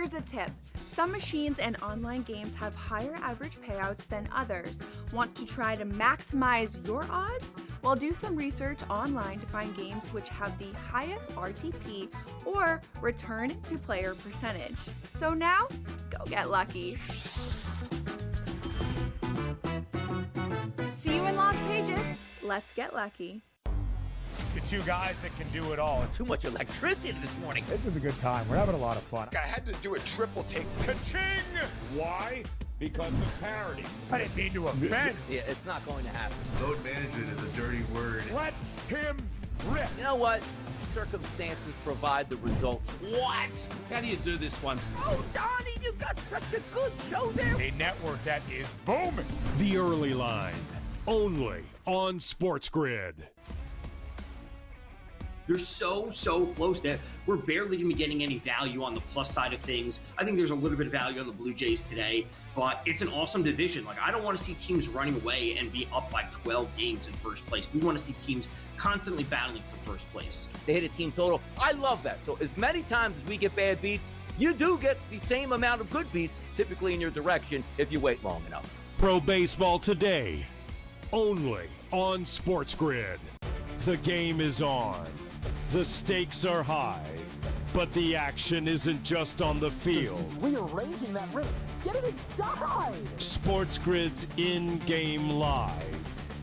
Here's a tip. Some machines and online games have higher average payouts than others. Want to try to maximize your odds? Well, do some research online to find games which have the highest RTP or return to player percentage. So now, go get lucky. See you in Las Vegas. Let's get lucky. The two guys that can do it all. Too much electricity this morning. This is a good time. We're having a lot of fun. I had to do a triple take. Ka-ching! Why? Because of parity. I didn't mean to offend. Yeah, it's not going to happen. Load management is a dirty word. Let him rip. You know what? Circumstances provide the results. What? How do you do this once? Oh, Donnie, you got such a good show there. A network that is booming. The Early Line, only on SportsGrid. They're so close that we're barely going to be getting any value on the plus side of things. I think there's a little bit of value on the Blue Jays today, but it's an awesome division. Like, I don't want to see teams running away and be up by 12 games in first place. We want to see teams constantly battling for first place. They hit a team total. I love that. So as many times as we get bad beats, you do get the same amount of good beats typically in your direction if you wait long enough. Pro Baseball today, only on SportsGrid. The game is on. The stakes are high, but the action isn't just on the field. He's rearranging that ring. Get it inside! SportsGrid's in-game live.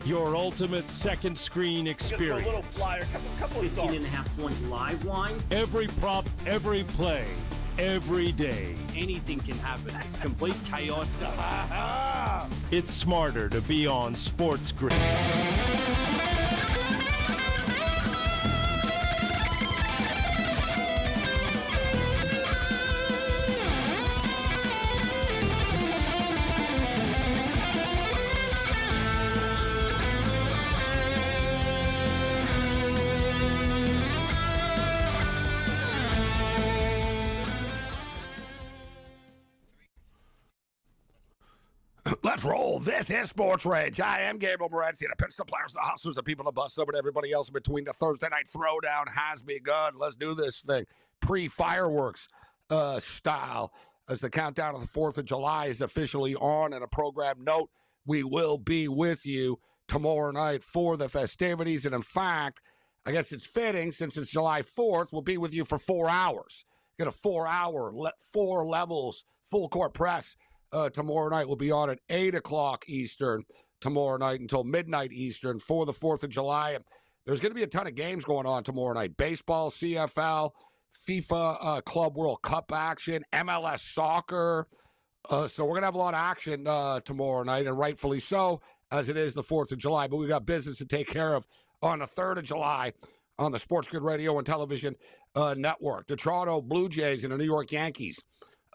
Your ultimate second screen experience. Just a little flyer, couple of 15.5 point live line. Every prop, every play, every day. Anything can happen. It's complete chaos. It's smarter to be on SportsGrid. Let's roll. This is SportsRage. I am Gabriel Morency, and the pitch, the players, the hustlers, the people, the bust over, and everybody else in between. The Thursday night throwdown has begun. Let's do this thing pre-fireworks style as the countdown of the 4th of July is officially on. And a program note, we will be with you tomorrow night for the festivities. And in fact, I guess it's fitting since it's July 4th, we'll be with you for 4 hours. Get a 4-hour, 4 levels, full court press. Tomorrow night will be on at 8 o'clock Eastern tomorrow night until midnight Eastern for the 4th of July. And there's going to be a ton of games going on tomorrow night. Baseball, CFL, FIFA Club World Cup action, MLS soccer. So we're going to have a lot of action tomorrow night, and rightfully so, as it is the 4th of July. But we've got business to take care of on the 3rd of July on the SportsGrid Radio and Television Network. The Toronto Blue Jays and the New York Yankees.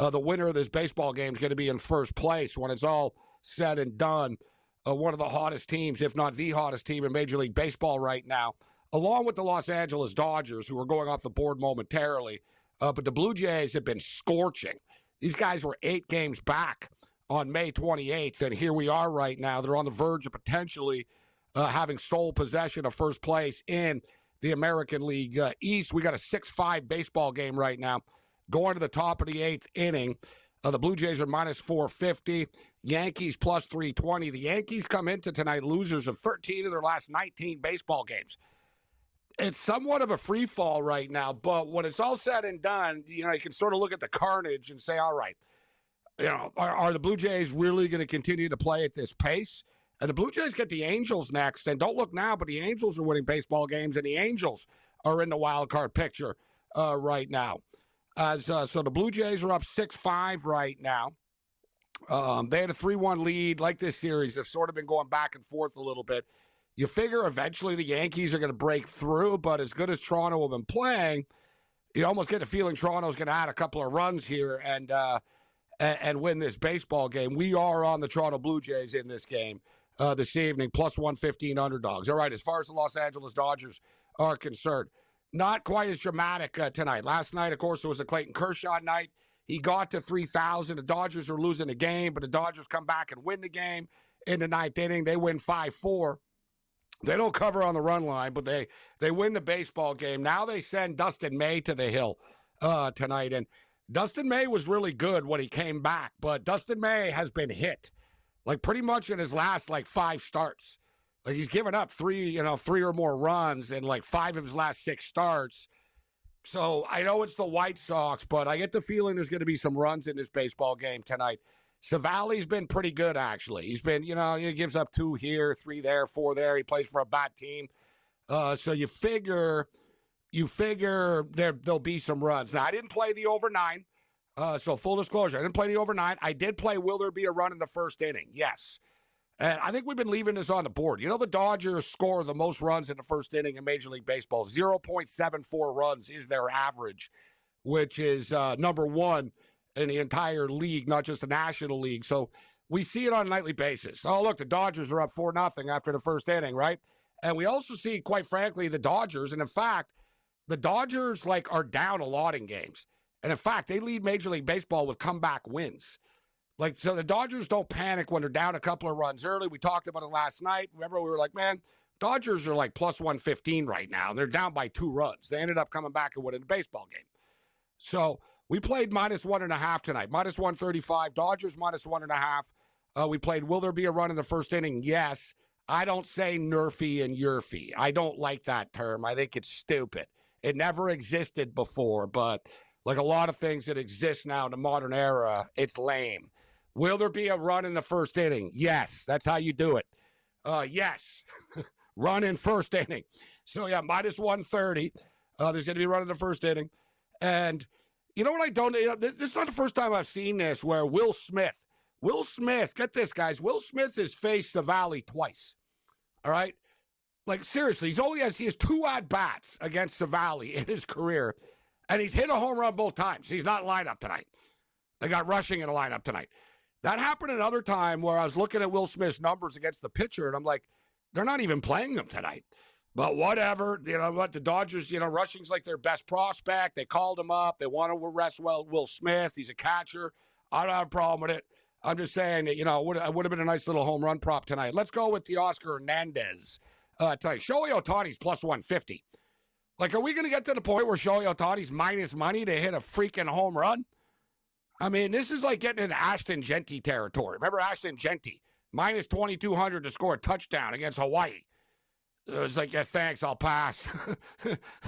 The winner of this baseball game is going to be in first place when it's all said and done. One of the hottest teams, if not the hottest team in Major League Baseball right now, along with the Los Angeles Dodgers, who are going off the board momentarily. But the Blue Jays have been scorching. These guys were 8 games back on May 28th, and here we are right now. They're on the verge of potentially having sole possession of first place in the American League East. We got a 6-5 baseball game right now. Going to the top of the 8th inning, the Blue Jays are minus 450, Yankees plus 320. The Yankees come into tonight losers of 13 of their last 19 baseball games. It's somewhat of a free fall right now, but when it's all said and done, you can sort of look at the carnage and say, all right, are the Blue Jays really going to continue to play at this pace? And the Blue Jays get the Angels next, and don't look now, but the Angels are winning baseball games, and the Angels are in the wild card picture right now. So the Blue Jays are up 6-5 right now. They had a 3-1 lead. Like this series, they've sort of been going back and forth a little bit. You figure eventually the Yankees are going to break through, but as good as Toronto have been playing, you almost get the feeling Toronto's going to add a couple of runs here and win this baseball game. We are on the Toronto Blue Jays in this game this evening, plus 115 underdogs. All right, as far as the Los Angeles Dodgers are concerned, not quite as dramatic tonight. Last night, of course, it was a Clayton Kershaw night. He got to 3,000. The Dodgers are losing the game, but the Dodgers come back and win the game in the 9th inning. They win 5-4. They don't cover on the run line, but they win the baseball game. Now they send Dustin May to the hill tonight. And Dustin May was really good when he came back, but Dustin May has been hit, like pretty much in his last like 5 starts. Like he's given up 3 or more runs in like 5 of his last 6 starts. So I know it's the White Sox, but I get the feeling there's going to be some runs in this baseball game tonight. Savali's been pretty good, actually. He's been, he gives up 2 here, 3 there, 4 there. He plays for a bad team. So you figure there'll be some runs. Now, I didn't play the over 9. So full disclosure, I didn't play the over 9. I did play will there be a run in the first inning? Yes. And I think we've been leaving this on the board. The Dodgers score the most runs in the first inning in Major League Baseball. 0.74 runs is their average, which is number 1 in the entire league, not just the National League. So we see it on a nightly basis. Oh, look, the Dodgers are up 4-0 after the first inning, right? And we also see, quite frankly, the Dodgers. And in fact, the Dodgers are down a lot in games. And in fact, they lead Major League Baseball with comeback wins. So the Dodgers don't panic when they're down a couple of runs early. We talked about it last night. Remember, we were like, man, Dodgers are plus 115 right now. And they're down by 2 runs. They ended up coming back and winning the baseball game. So we played -1.5 tonight. -135. Dodgers -1.5. We played will there be a run in the first inning? Yes. I don't say nerfy and yerfy. I don't like that term. I think it's stupid. It never existed before, but like a lot of things that exist now in the modern era, it's lame. Will there be a run in the first inning? Yes. That's how you do it. Yes. Run in first inning. So, yeah, -130. There's going to be a run in the first inning. And you know what I don't this is not the first time I've seen this where Will Smith, get this, guys. Will Smith has faced Savali twice. All right? Seriously, he has 2 at-bats against Savali in his career, and he's hit a home run both times. He's not in lineup tonight. They got rushing in a lineup tonight. That happened another time where I was looking at Will Smith's numbers against the pitcher, and I'm like, they're not even playing him tonight. But whatever, the Dodgers, rushing's like their best prospect. They called him up. They want to rest Will Smith. He's a catcher. I don't have a problem with it. I'm just saying that, it would have been a nice little home run prop tonight. Let's go with the Oscar Hernandez tonight. Shohei Ohtani's +150. Are we going to get to the point where Shohei Ohtani's minus money to hit a freaking home run? I mean, this is like getting into Ashton Genty territory. Remember Ashton Genty? -2,200 to score a touchdown against Hawaii. It was like, yeah, thanks, I'll pass.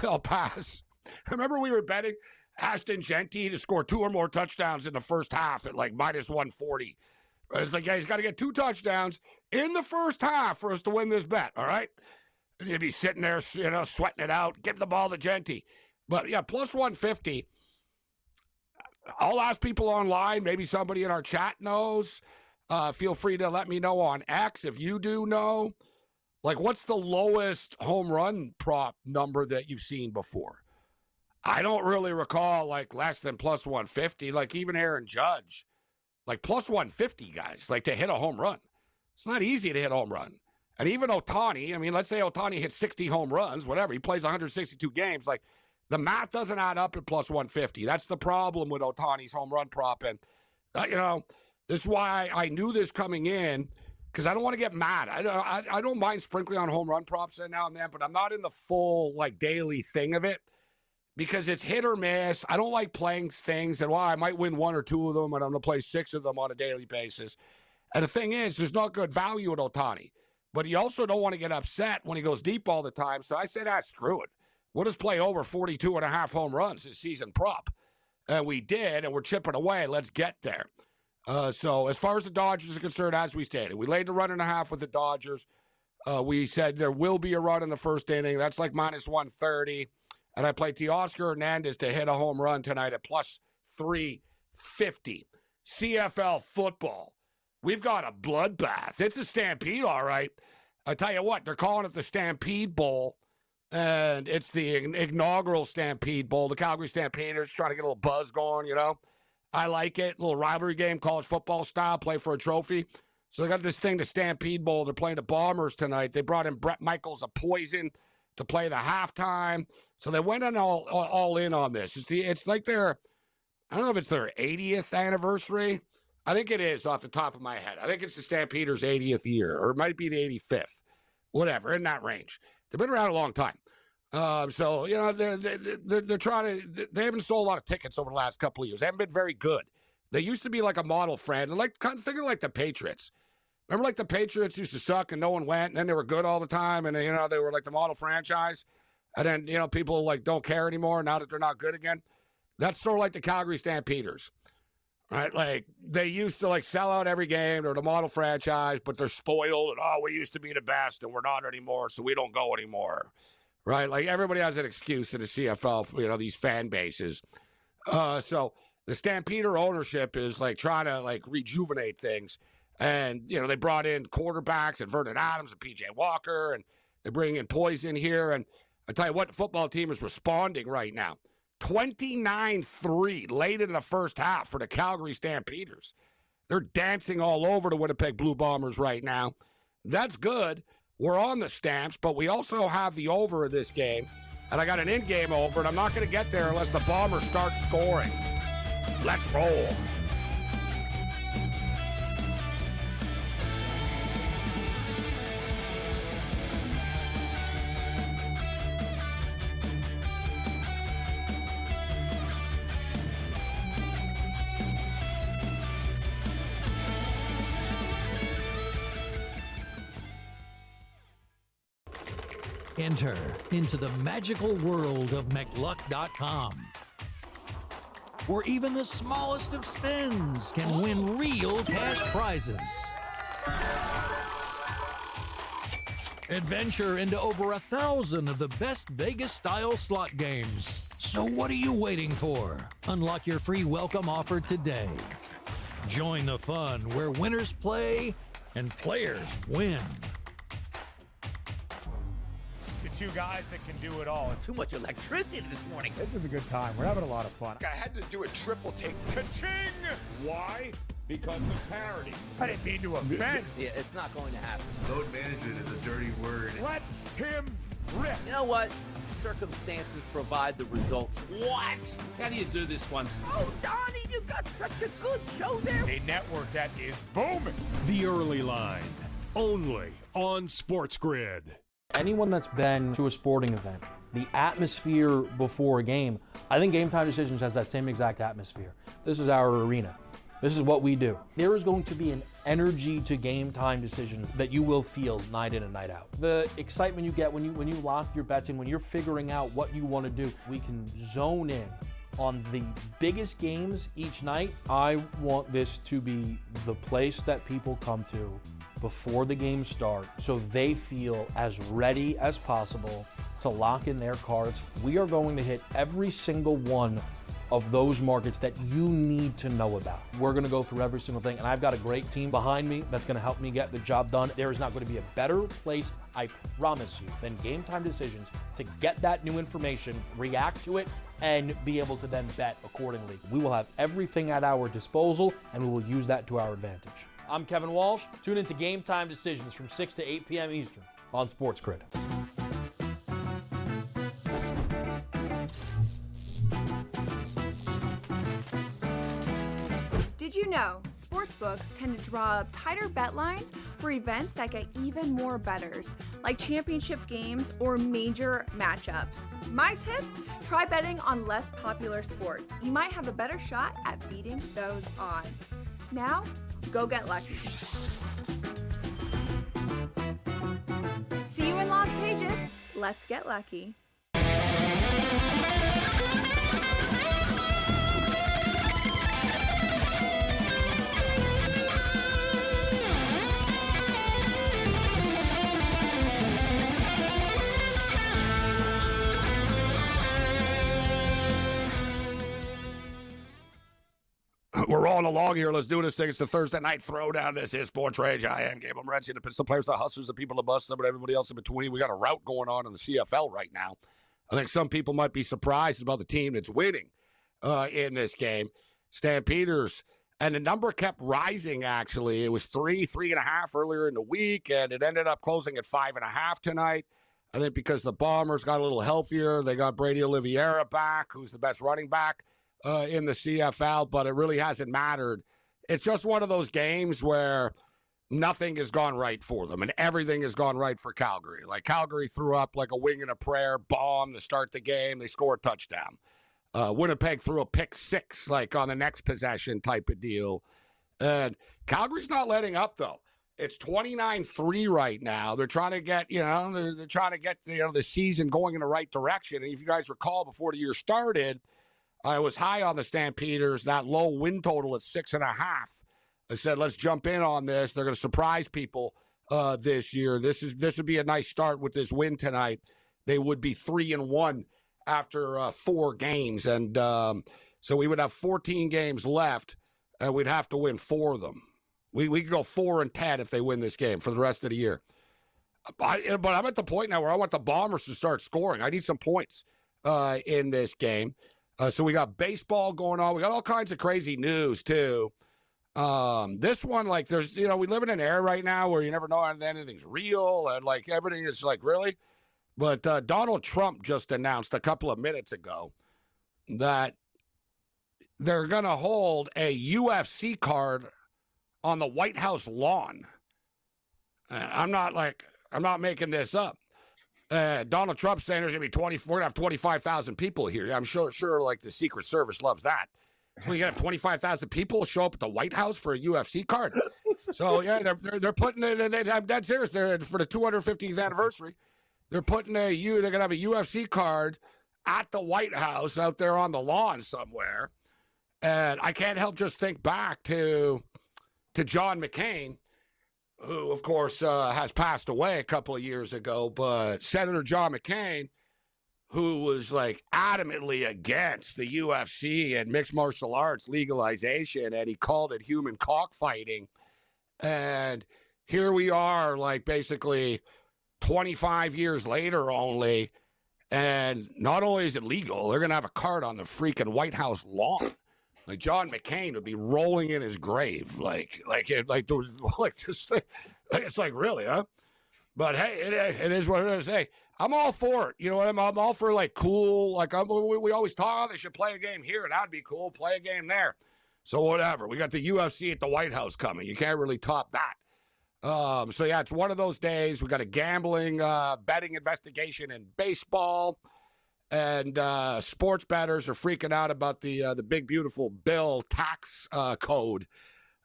I'll pass. Remember we were betting Ashton Genty to score 2 or more touchdowns in the first half at -140. It's like, yeah, he's got to get 2 touchdowns in the first half for us to win this bet, all right? And you'd be sitting there, sweating it out. Give the ball to Genty. But, yeah, +150. I'll ask people online. Maybe somebody in our chat knows. Feel free to let me know on X if you do know. What's the lowest home run prop number that you've seen before? I don't really recall, less than +150. Even Aaron Judge. +150, guys, to hit a home run. It's not easy to hit a home run. And even Ohtani, I mean, let's say Ohtani hits 60 home runs, whatever. He plays 162 games. The math doesn't add up at +150. That's the problem with Ohtani's home run prop. And, this is why I knew this coming in, because I don't want to get mad. I don't mind sprinkling on home run props now and then, but I'm not in the full, daily thing of it because it's hit or miss. I don't like playing things that, I might win 1 or 2 of them, and I'm going to play 6 of them on a daily basis. And the thing is, there's not good value at Ohtani. But you also don't want to get upset when he goes deep all the time. So I said, screw it. We'll just play over 42.5 home runs this season prop. And we did, and we're chipping away. Let's get there. So as far as the Dodgers are concerned, as we stated, we laid the 1.5 with the Dodgers. We said there will be a run in the first inning. That's -130. And I played Teoscar Hernandez to hit a home run tonight at +350. CFL football. We've got a bloodbath. It's a stampede, all right. I tell you what, they're calling it the Stampede Bowl. And it's the inaugural Stampede Bowl. The Calgary Stampeders trying to get a little buzz going, I like it. A little rivalry game, college football style, play for a trophy. So they got this thing, the Stampede Bowl. They're playing the Bombers tonight. They brought in Brett Michaels of Poison to play the halftime. So they went in all in on this. It's like their, I don't know if it's their 80th anniversary. I think it is off the top of my head. I think it's the Stampeders' 80th year, or it might be the 85th. Whatever, in that range. They've been around a long time. So, they're trying to, they haven't sold a lot of tickets over the last couple of years. They haven't been very good. They used to be like a model franchise, like kind of thinking like the Patriots. Remember, like the Patriots used to suck and no one went, and then they were good all the time, and they were like the model franchise, and then people like don't care anymore now that they're not good again. That's sort of like the Calgary Stampeders, right? Like they used to like sell out every game. They're the model franchise, but they're spoiled, and we used to be the best, and we're not anymore, so we don't go anymore, right? Like everybody has an excuse in the CFL for these fan bases. So the Stampeder ownership is like trying to like rejuvenate things. And, they brought in quarterbacks and Vernon Adams and P.J. Walker, and they bring in Poison here. And I tell you what, the football team is responding right now. 29-3 late in the first half for the Calgary Stampeders. They're dancing all over the Winnipeg Blue Bombers right now. That's good. We're on the Stamps, but we also have the over of this game. And I got an in-game over, and I'm not going to get there unless the Bombers start scoring. Let's roll. Enter into the magical world of McLuck.com, where even the smallest of spins can win real cash prizes. Adventure into over 1,000 of the best Vegas-style slot games. So what are you waiting for? Unlock your free welcome offer today. Join the fun where winners play and players win. Two guys that can do it all. Too much electricity this morning. This is a good time. We're having a lot of fun. I had to do a triple take. Ka-ching! Why? Because of parity. I didn't mean to offend. Yeah, it's not going to happen. Load management is a dirty word. Let him rip. You know what? Circumstances provide the results. What? How do you do this one? Oh, Donnie, you got such a good show there. A network that is booming. The Early Line, only on SportsGrid. Anyone that's been to a sporting event, the atmosphere before a game, I think Game Time Decisions has that same exact atmosphere. This is our arena. This is what we do. There is going to be an energy to Game Time Decisions that you will feel night in and night out. The excitement you get when you lock your bets in, when you're figuring out what you want to do, we can zone in on the biggest games each night. I want this to be the place that people come to before the games start so they feel as ready as possible to lock in their cards. We are going to hit every single one of those markets that you need to know about. We're going to go through every single thing, and I've got a great team behind me that's going to help me get the job done. There is not going to be a better place, I promise you, than Game Time Decisions to get that new information, react to it, and be able to then bet accordingly. We will have everything at our disposal, and we will use that to our advantage. I'm Kevin Walsh. Tune into Game Time Decisions from 6 to 8 p.m. Eastern on SportsGrid. Did you know sportsbooks tend to draw up tighter bet lines for events that get even more bettors, like championship games or major matchups? My tip? Try betting on less popular sports. You might have a better shot at beating those odds. Now, go get lucky. See you in Las Vegas. Let's get lucky. We're rolling along here. Let's do this thing. It's the Thursday night throwdown. This is SportsRage. I am Gabriel Morency, the pistol players, the hustlers, the people, the bust, but everybody else in between. We got a rout going on in the CFL right now. I think some people might be surprised about the team that's winning in this game. Stampeders, and the number kept rising, actually. It was 3.5 earlier in the week, and it ended up closing at 5.5 tonight. I think because the Bombers got a little healthier. They got Brady Oliveira back, who's the best running back in the CFL, but it really hasn't mattered. It's just one of those games where nothing has gone right for them, and everything has gone right for Calgary. Like, Calgary threw up like a wing and a prayer bomb to start the game. They score a touchdown. Winnipeg threw a pick six, like on the next possession type of deal. And Calgary's not letting up, though. It's 29-3 right now. They're trying to get, they're trying to get the season going in the right direction. And if you guys recall, before the year started, I was high on the Stampeders. That low win total at 6.5. I said, let's jump in on this. They're going to surprise people this year. This would be a nice start with this win tonight. They would be 3-1 after 4 games, and so we would have 14 games left, and we'd have to win 4 of them. We could go 4-10 if they win this game for the rest of the year. But I'm at the point now where I want the Bombers to start scoring. I need some points in this game. So we got baseball going on. We got all kinds of crazy news too. This one, like, there's, we live in an era right now where you never know if anything's real, and like everything is like, really. But Donald Trump just announced a couple of minutes ago that they're going to hold a UFC card on the White House lawn. I'm not making this up. Donald Trump saying there's going to be we're going to have 25,000 people here. I'm sure like the Secret Service loves that. So you got 25,000 people show up at the White House for a UFC card. So yeah, they're putting it. I'm dead serious. They're for the 250th anniversary. They're putting they're going to have a UFC card at the White House out there on the lawn somewhere. And I can't help just think back to John McCain, who, of course, has passed away a couple of years ago. But Senator John McCain, who was like adamantly against the UFC and mixed martial arts legalization, and he called it human cockfighting. And here we are, like, basically 25 years later only, and not only is it legal, they're going to have a card on the freaking White House lawn. Like, John McCain would be rolling in his grave, like this thing. It's like, really, huh? But hey, it is what it is. Hey, I'm all for it. You know what I'm all for, like, cool. Like, we always talk, they should play a game here. That'd be cool. Play a game there. So whatever. We got the UFC at the White House coming. You can't really top that. So yeah, it's one of those days. We got a gambling, betting investigation in baseball, and sports bettors are freaking out about the big beautiful bill tax code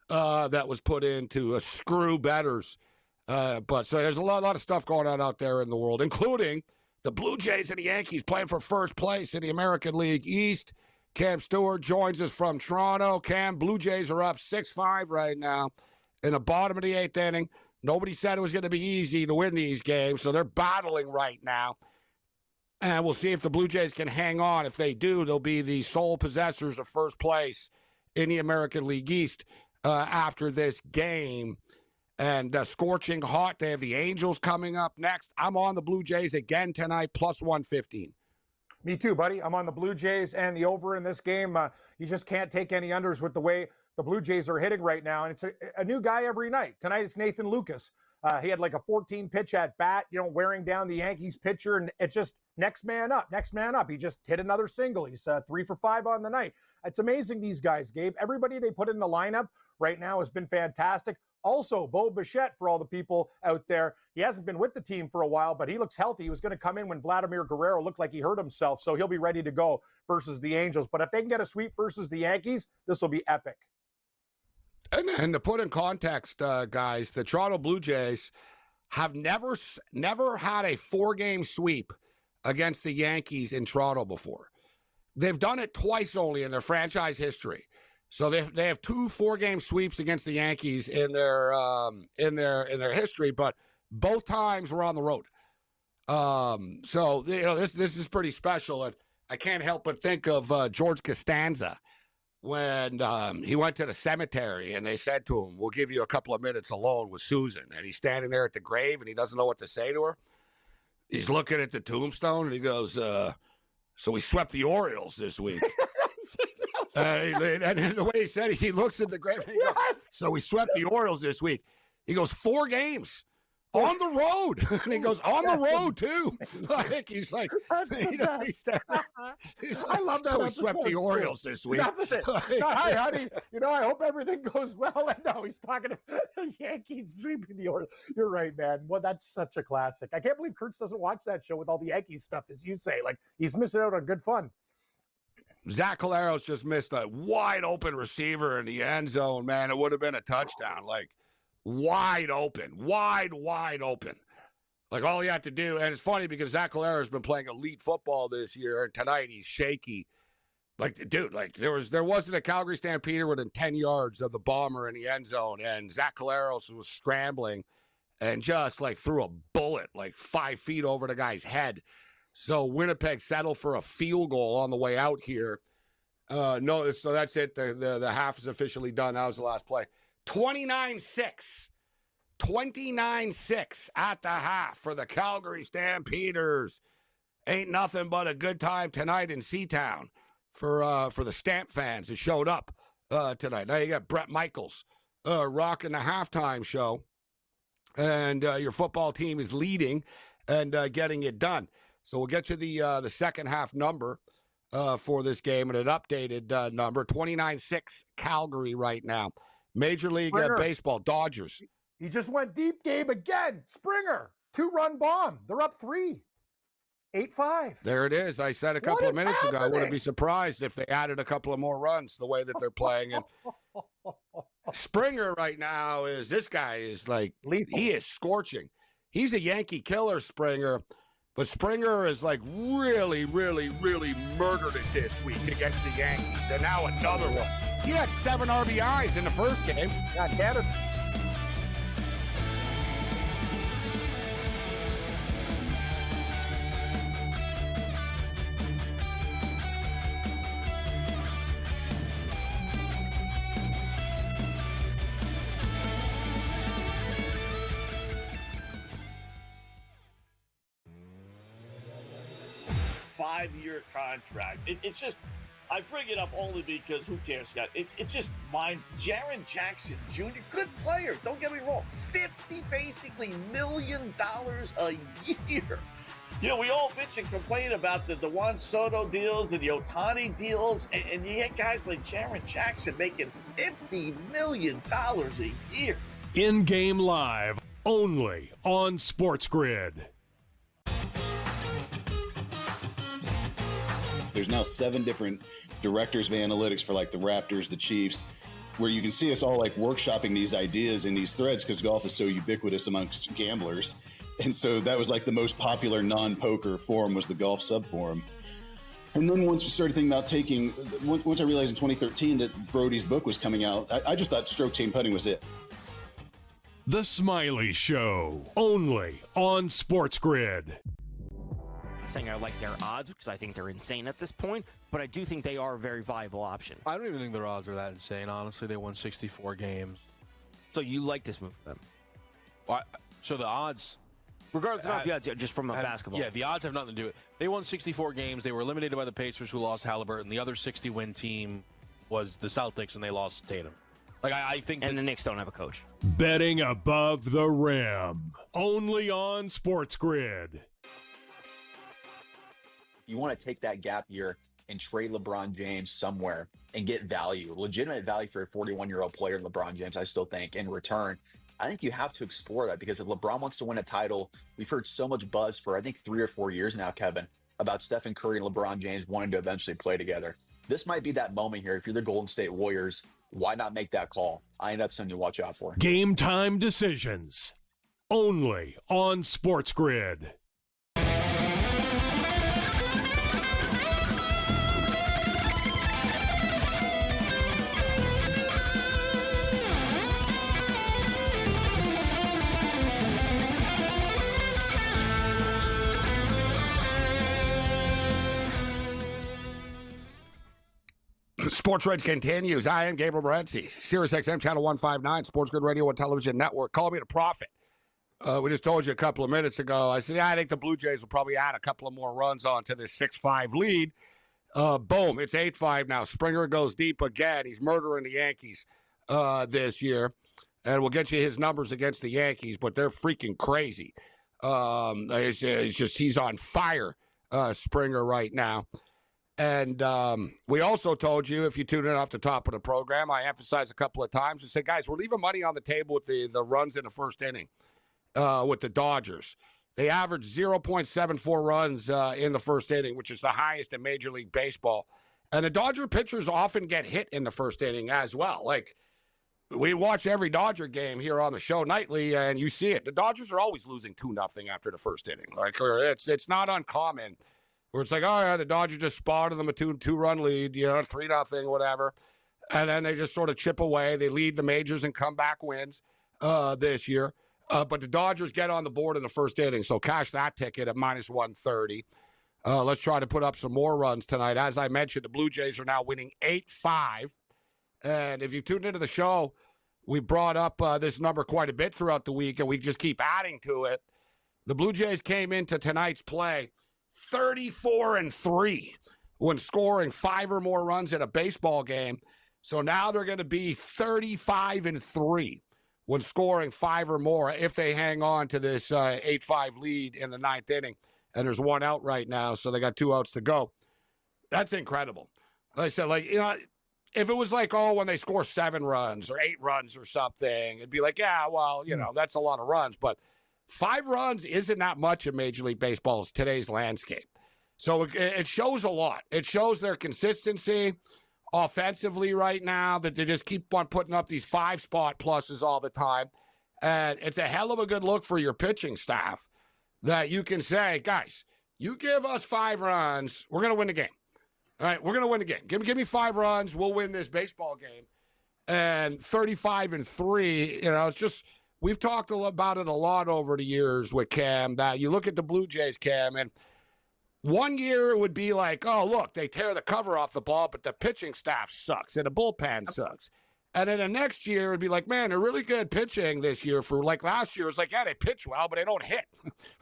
that was put in to screw bettors. But so there's a lot of stuff going on out there in the world, including the Blue Jays and the Yankees playing for first place in the American League East. Cam Stewart joins us from Toronto. Cam, Blue Jays are up 6-5 right now in the bottom of the 8th inning. Nobody said it was going to be easy to win these games, so they're battling right now. And we'll see if the Blue Jays can hang on. If they do, they'll be the sole possessors of first place in the American League East after this game. And scorching hot, they have the Angels coming up next. I'm on the Blue Jays again tonight, plus 115. Me too, buddy. I'm on the Blue Jays and the over in this game. You just can't take any unders with the way the Blue Jays are hitting right now. And it's a new guy every night. Tonight it's Nathan Lucas. He had like a 14-pitch at bat, wearing down the Yankees pitcher. And it's just next man up. He just hit another single. He's 3 for 5 on the night. It's amazing, these guys, Gabe. Everybody they put in the lineup right now has been fantastic. Also, Bo Bichette, for all the people out there, he hasn't been with the team for a while, but he looks healthy. He was going to come in when Vladimir Guerrero looked like he hurt himself, so he'll be ready to go versus the Angels. But if they can get a sweep versus the Yankees, this will be epic. And to put in context, guys, the Toronto Blue Jays have never had a 4-game sweep against the Yankees in Toronto before. They've done it twice only in their franchise history. So they have 2 4-game sweeps against the Yankees in their history, but both times were on the road. So this is pretty special, and I can't help but think of George Costanza when he went to the cemetery and they said to him, "We'll give you a couple of minutes alone with Susan," and he's standing there at the grave and he doesn't know what to say to her. He's looking at the tombstone and he goes, "So we swept the Orioles this week." And the way he said it, he looks at the grave and he goes, "So we swept the Orioles this week." He goes, 4 games. On the road. And he goes, on the road, too. Like, he's like, I love that. So he swept the Orioles this week. Hi, honey. I hope everything goes well. And no, he's talking to the Yankees sweeping the Orioles. You're right, man. Well, that's such a classic. I can't believe Kurtz doesn't watch that show with all the Yankees stuff, as you say. Like, he's missing out on good fun. Zach Caleros just missed a wide open receiver in the end zone, man. It would have been a touchdown. Like, wide open. Wide open. Like, all he had to do, and it's funny because Zach Caleros has been playing elite football this year, and tonight he's shaky. Like, dude, like, there wasn't a Calgary Stampeder within 10 yards of the bomber in the end zone, and Zach Caleros was scrambling and just, like, threw a bullet, like, 5 feet over the guy's head. So Winnipeg settled for a field goal on the way out here. No, so that's it. The half is officially done. That was the last play. 29-6. 29-6 at the half for the Calgary Stampeders. Ain't nothing but a good time tonight in Seatown for the Stamp fans that showed up tonight. Now you got Brett Michaels rocking the halftime show, and your football team is leading and getting it done. So we'll get you the second half number for this game and an updated number. 29-6 Calgary right now. Major League Baseball, Dodgers. He just went deep, Gabe, again. Springer, 2-run bomb. They're up 3. 8-5. There it is. I said a couple of minutes ago, I wouldn't be surprised if they added a couple of more runs the way that they're playing. And Springer right now this guy is like, lethal. He is scorching. He's a Yankee killer, Springer. But Springer is like really, really, really murdered it this week against the Yankees. And now another one. He had 7 RBIs in the first game. God damn it. Five-year contract. It's just, I bring it up only because who cares, Scott? It's just mine. Jaren Jackson Jr., good player. Don't get me wrong. $50 million a year. We all bitch and complain about the Juan Soto deals and the Ohtani deals, and you get guys like Jaren Jackson making $50 million a year. In-game live, only on SportsGrid. There's now 7 different directors of analytics for like the Raptors, the Chiefs, where you can see us all like workshopping these ideas in these threads because golf is so ubiquitous amongst gamblers. And so that was like the most popular non-poker forum was the golf sub-forum. And then once we started thinking about once I realized in 2013 that Brody's book was coming out, I just thought stroke chain putting was it. The Smiley Show, only on SportsGrid. Saying I like their odds because I think they're insane at this point, but I do think they are a very viable option. I don't even think their odds are that insane, honestly. They won 64 games. So you like this move for them? Well, so the odds... Regardless of the odds, just from basketball. Yeah, the odds have nothing to do with it. They won 64 games. They were eliminated by the Pacers, who lost Halliburton. The other 60-win team was the Celtics, and they lost Tatum. I think... And the Knicks don't have a coach. Betting above the rim, only on SportsGrid. You want to take that gap year and trade LeBron James somewhere and get value, legitimate value for a 41-year-old player, LeBron James, I still think, in return. I think you have to explore that because if LeBron wants to win a title, we've heard so much buzz for, I think, 3 or 4 years now, Kevin, about Stephen Curry and LeBron James wanting to eventually play together. This might be that moment here. If you're the Golden State Warriors, why not make that call? I think that's something to watch out for. Game time decisions, only on SportsGrid. SportsRage continues. I am Gabriel Morency, Sirius XM Channel 159, SportsGrid Radio and Television Network. Call me the prophet. We just told you a couple of minutes ago. I said, I think the Blue Jays will probably add a couple of more runs on to this 6-5 lead. Boom, it's 8-5 now. Springer goes deep again. He's murdering the Yankees this year. and we'll get you his numbers against the Yankees, but they're freaking crazy. It's just he's on fire, Springer, right now. And we also told you, if you tune in off the top of the program, I emphasized a couple of times and said, guys, we're leaving money on the table with the runs in the first inning with the Dodgers. They averaged 0.74 runs in the first inning, which is the highest in Major League Baseball. And the Dodger pitchers often get hit in the first inning as well. Like, we watch every Dodger game here on the show nightly, and you see it. The Dodgers are always losing 2-0 after the first inning. Like, or it's not uncommon where it's like, oh, yeah, the Dodgers just spotted them a two-run lead, 3-0, whatever. And then they just sort of chip away. They lead the majors and comeback wins this year. But the Dodgers get on the board in the first inning, so cash that ticket at -130. Let's try to put up some more runs tonight. As I mentioned, the Blue Jays are now winning 8-5. And if you tuned into the show, we brought up this number quite a bit throughout the week, and we just keep adding to it. The Blue Jays came into tonight's play 34-3 when scoring 5 or more runs in a baseball game. So now they're going to be 35-3 when scoring 5 or more if they hang on to this 8-5 lead in the 9th inning. And there's 1 out right now, so they got 2 outs to go. That's incredible. Like I said, if it was like, when they score 7 runs or 8 runs or something, it'd be like, yeah, well, that's a lot of runs. But 5 runs isn't that much in Major League Baseball's today's landscape. So it shows a lot. It shows their consistency offensively right now, that they just keep on putting up these 5-spot pluses all the time. And it's a hell of a good look for your pitching staff that you can say, guys, you give us 5 runs, we're going to win the game. All right, we're going to win the game. Give me 5 runs, we'll win this baseball game. And 35-3, it's just, we've talked about it a lot over the years with Cam, that you look at the Blue Jays, Cam, and one year it would be like, oh, look, they tear the cover off the ball, but the pitching staff sucks and the bullpen sucks. And then the next year it'd be like, man, they're really good pitching this year. For like last year, it's like, yeah, they pitch well, but they don't hit.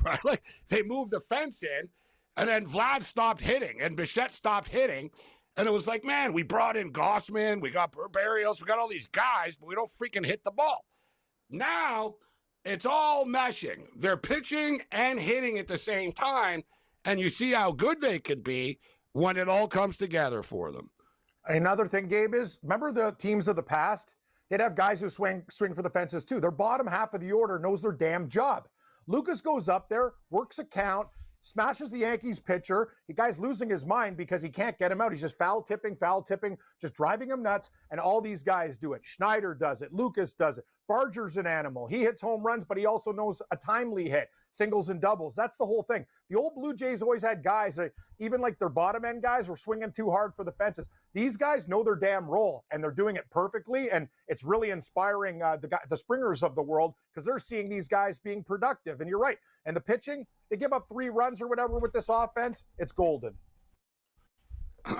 Right? Like, they moved the fence in, and then Vlad stopped hitting, and Bichette stopped hitting. And it was like, man, we brought in Gossman, we got Barrios, we got all these guys, but we don't freaking hit the ball. Now it's all meshing. They're pitching and hitting at the same time, and you see how good they could be when it all comes together for them. Another thing, Gabe, is remember the teams of the past? They'd have guys who swing for the fences too. Their bottom half of the order knows their damn job. Lucas goes up there, works a count, smashes the Yankees pitcher. The guy's losing his mind because he can't get him out. He's just foul tipping, just driving him nuts. And all these guys do it. Schneider does it. Lucas does it. Barger's an animal. He hits home runs, but he also knows a timely hit, singles and doubles. That's the whole thing. The old Blue Jays always had guys that, even like their bottom end guys, were swinging too hard for the fences. These guys know their damn role, and they're doing it perfectly. And it's really inspiring the Springers of the world, because they're seeing these guys being productive. And you're right. And the pitching, they give up 3 runs or whatever with this offense. It's golden.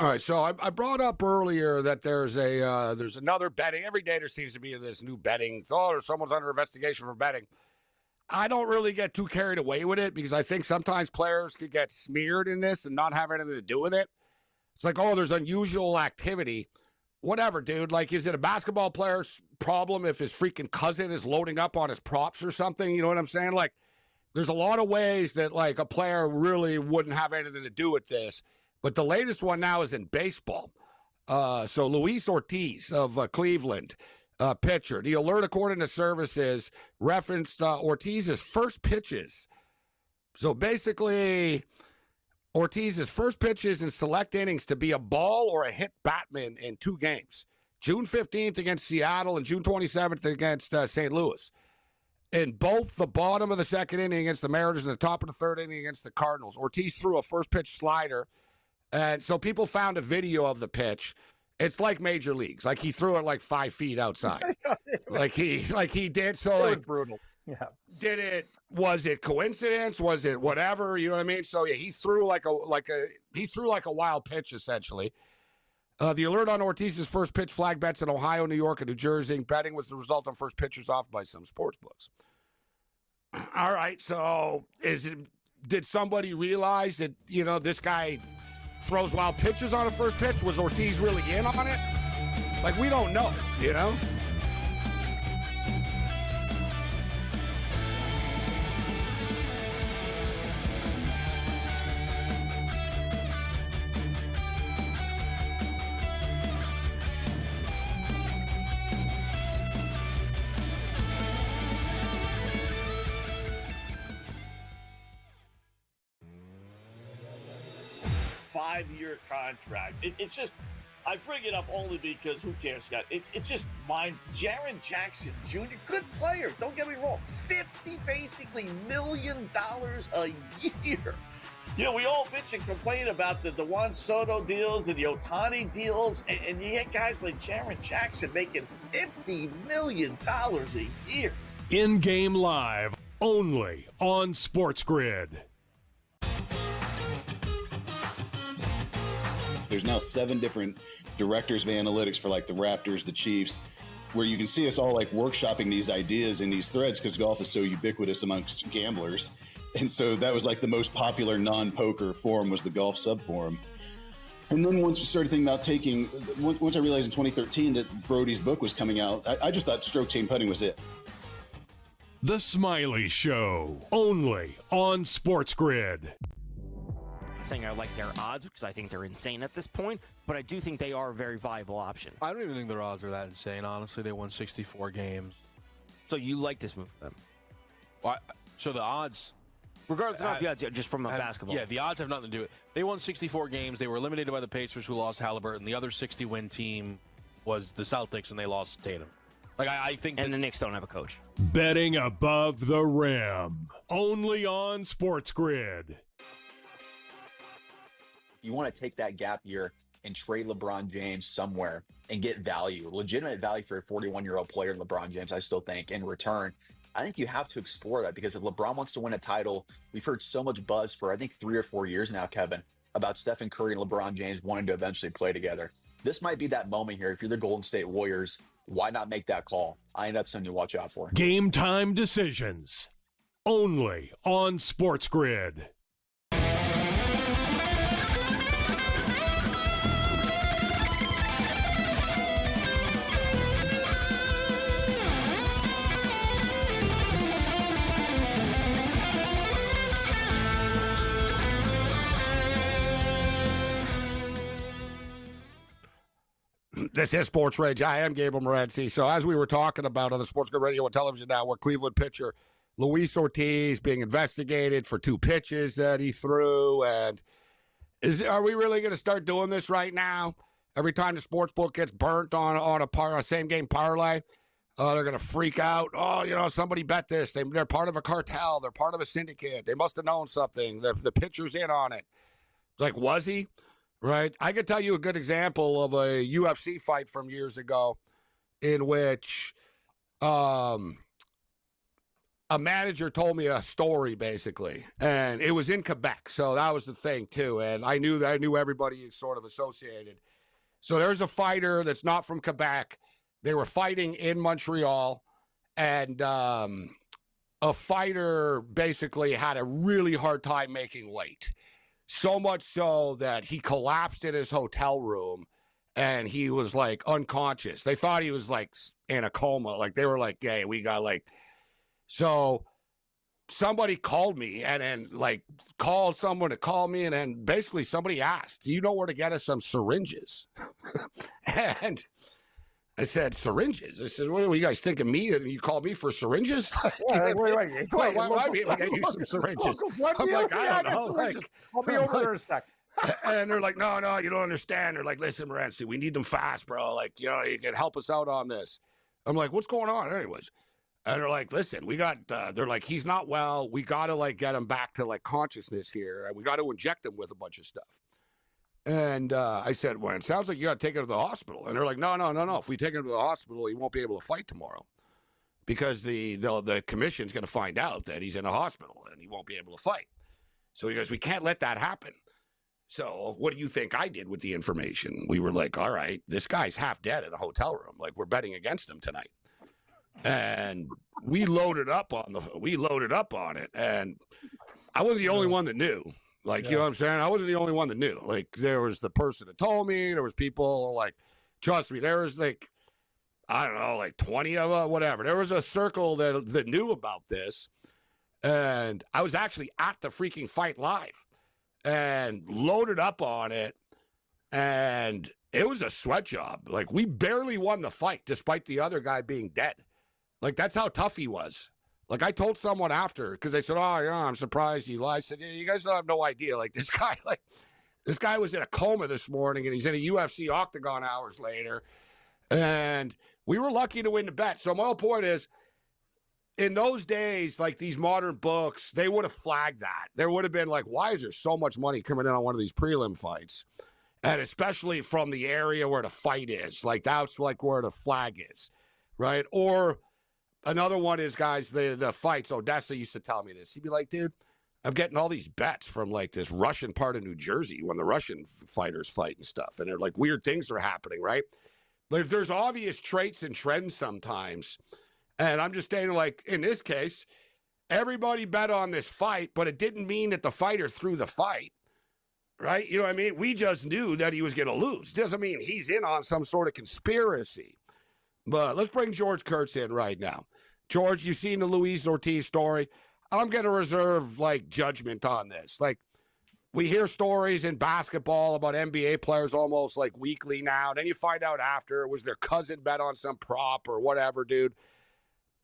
All right, so I brought up earlier that there's another betting. Every day there seems to be this new betting. Oh, someone's under investigation for betting. I don't really get too carried away with it, because I think sometimes players could get smeared in this and not have anything to do with it. It's like, oh, there's unusual activity. Whatever, dude. Like, is it a basketball player's problem if his freaking cousin is loading up on his props or something? You know what I'm saying? Like, there's a lot of ways that, like, a player really wouldn't have anything to do with this. But the latest one now is in baseball. So Luis Ortiz of Cleveland, pitcher. The alert, according to services, referenced Ortiz's first pitches. So basically, Ortiz's first pitches in select innings to be a ball or a hit batman in 2 games. June 15th against Seattle and June 27th against St. Louis. In both the bottom of the 2nd inning against the Mariners and the top of the 3rd inning against the Cardinals, Ortiz threw a first pitch slider. And so people found a video of the pitch. It's like major leagues. Like, he threw it like 5 feet outside. like he did. So, like, was brutal. Yeah. Was it coincidence? Was it whatever? You know what I mean? So yeah, he threw like a wild pitch, essentially. The alert on Ortiz's first pitch flag bets in Ohio, New York, and New Jersey. Betting was the result on first pitchers off by some sports books. All right. So did somebody realize that, this guy throws wild pitches on a first pitch? Was Ortiz really in on it? Like, we don't know, 5-year contract. It's just, I bring it up only because who cares, Scott? It's just mine. Jaren Jackson Jr., good player. Don't get me wrong. $50 million a year. You know, we all bitch and complain about the Juan Soto deals and the Ohtani deals, and you get guys like Jaren Jackson making $50 million a year. In-game live, only on SportsGrid. There's now 7 different directors of analytics for like the Raptors, the Chiefs, where you can see us all like workshopping these ideas in these threads because golf is so ubiquitous amongst gamblers. And so that was like the most popular non-poker forum was the golf sub-forum. And then once we started thinking about once I realized in 2013 that Brody's book was coming out, I just thought stroke chain putting was it. The Smiley Show, only on SportsGrid. Saying I like their odds because I think they're insane at this point, but I do think they are a very viable option. I don't even think their odds are that insane, honestly. They won 64 games. So you like this move for them? Well, so the odds... Regardless of the odds, just from a basketball. Yeah, the odds have nothing to do with it. They won 64 games. They were eliminated by the Pacers, who lost Halliburton. The other 60-win team was the Celtics, and they lost Tatum. Like I think, and the Knicks don't have a coach. Betting above the rim, only on SportsGrid. You want to take that gap year and trade LeBron James somewhere and get value, legitimate value for a 41-year-old player, LeBron James, I still think, in return. I think you have to explore that because if LeBron wants to win a title, we've heard so much buzz for, I think, 3 or 4 years now, Kevin, about Stephen Curry and LeBron James wanting to eventually play together. This might be that moment here. If you're the Golden State Warriors, why not make that call? I think that's something to watch out for. Game time decisions, only on SportsGrid. This is SportsRage. I am Gabriel Morency. So as we were talking about on the SportsGrid Radio and Television Network, Cleveland pitcher Luis Ortiz being investigated for 2 pitches that he threw. And are we really going to start doing this right now? Every time the sportsbook gets burnt on a same-game parlay, they're going to freak out. Oh, somebody bet this. They're part of a cartel. They're part of a syndicate. They must have known something. The pitcher's in on it. Like, was he? Right. I could tell you a good example of a UFC fight from years ago in which a manager told me a story, basically, and it was in Quebec. So that was the thing, too. And I knew everybody sort of associated. So there's a fighter that's not from Quebec. They were fighting in Montreal, and a fighter basically had a really hard time making weight. So much so that he collapsed in his hotel room and he was like unconscious. They thought he was like in a coma. Like they were like, hey, we got like, so somebody called me and then like called someone to call me. And then basically somebody asked, do you know where to get us some syringes? And I said, syringes? I said, what are you guys thinking me? And you called me for syringes? Wait. Why would I be able to get you some syringes? I'm like, I don't know. Like, I'll be over there in a sec. And they're like, no, you don't understand. They're like, listen, Morency, we need them fast, bro. Like, you can help us out on this. I'm like, what's going on anyways? And they're like, listen, we got, they're like, he's not well. We got to like get him back to like consciousness here. We got to inject him with a bunch of stuff. And I said, well, it sounds like you got to take him to the hospital. And they're like, no. If we take him to the hospital, he won't be able to fight tomorrow because the commission's going to find out that he's in a hospital and he won't be able to fight. So he goes, we can't let that happen. So what do you think I did with the information? We were like, all right, this guy's half dead in a hotel room. Like, we're betting against him tonight. And we loaded up on it. And I wasn't the only one that knew. Like, you know what I'm saying? I wasn't the only one that knew. Like, there was the person that told me. There was people, like, trust me, there was, like, I don't know, like 20 of them, whatever. There was a circle that knew about this. And I was actually at the freaking fight live and loaded up on it. And it was a sweat job. Like, we barely won the fight despite the other guy being dead. Like, that's how tough he was. Like, I told someone after, because they said, I'm surprised you lied. I said, yeah, you guys don't have no idea. Like, this guy, like, This guy was in a coma this morning, and he's in a UFC octagon hours later. And we were lucky to win the bet. So my whole point is, in those days, like these modern books, they would have flagged that. There would have been like, why is there so much money coming in on one of these prelim fights? And especially from the area where the fight is. Like, that's like where the flag is, right? Or another one is, guys, the fights. Odessa used to tell me this. He'd be like, dude, I'm getting all these bets from like this Russian part of New Jersey when the Russian fighters fight and stuff. And they're like, weird things are happening, right? But there's obvious traits and trends sometimes. And I'm just saying, like, in this case, everybody bet on this fight, but it didn't mean that the fighter threw the fight, right? You know what I mean? We just knew that he was going to lose. Doesn't mean he's in on some sort of conspiracy. But let's bring George Kurtz in right now. George, you've seen the Luis Ortiz story. I'm going to reserve, like, judgment on this. Like, we hear stories in basketball about NBA players almost, like, weekly now. Then you find out after it was their cousin bet on some prop or whatever, dude.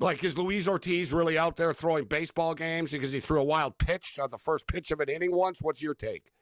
Like, is Luis Ortiz really out there throwing baseball games because he threw a wild pitch on the first pitch of an inning once? What's your take?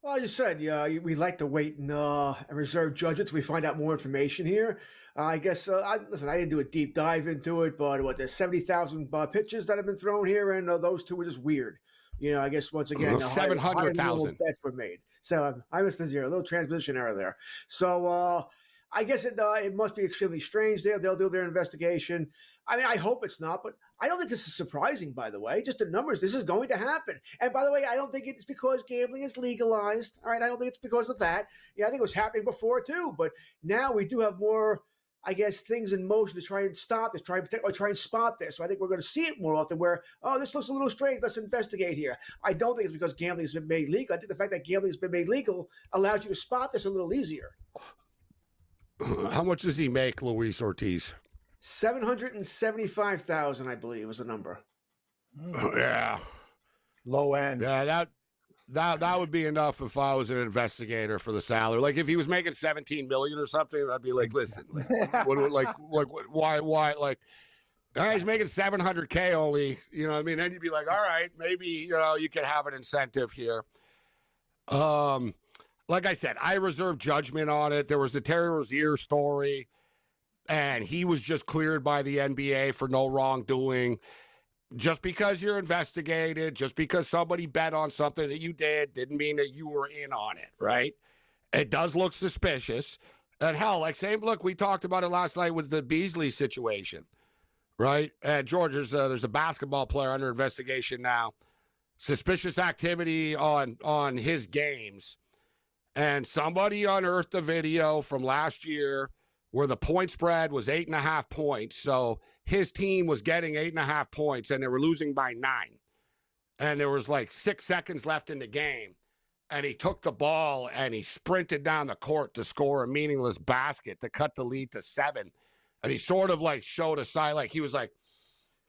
Well, I just said, yeah, we like to wait and reserve judgment till we find out more information here. I guess, listen, I didn't do a deep dive into it, but there's 70,000 pitches that have been thrown here, and those two were just weird. You know, I guess once again, 700,000 bets were made. So I missed the zero, a little transposition error there. So I guess it must be extremely strange there. They'll do their investigation. I mean, I hope it's not, but I don't think this is surprising, by the way. Just the numbers, this is going to happen. And by the way, I don't think it's because gambling is legalized. All right, I don't think it's because of that. Yeah, I think it was happening before too, but now we do have more, I guess, things in motion to try and stop this, try and spot this. So I think we're going to see it more often where, oh, this looks a little strange. Let's investigate here. I don't think it's because gambling has been made legal. I think the fact that gambling has been made legal allows you to spot this a little easier. How much does he make, Luis Ortiz? 775,000, I believe, was the number. Yeah, low end. Yeah, that would be enough if I was an investigator for the salary. Like if he was making 17 million or something, I'd be like, listen, why, like, he's making 700K only. You know what I mean? Then you'd be like, all right, maybe you could have an incentive here. Like I said, I reserve judgment on it. There was the Terry Rozier story, and he was just cleared by the NBA for no wrongdoing. Just because you're investigated, just because somebody bet on something that you didn't mean that you were in on it, right? It does look suspicious. And hell, like look, we talked about it last night with the Beasley situation, right? And George, there's a basketball player under investigation now. Suspicious activity on his games. And somebody unearthed a video from last year where the point spread was 8.5 points. So his team was getting 8.5 points, and they were losing by 9. And there was like 6 seconds left in the game. And he took the ball, and he sprinted down the court to score a meaningless basket to cut the lead to 7. And he sort of like showed a side, like he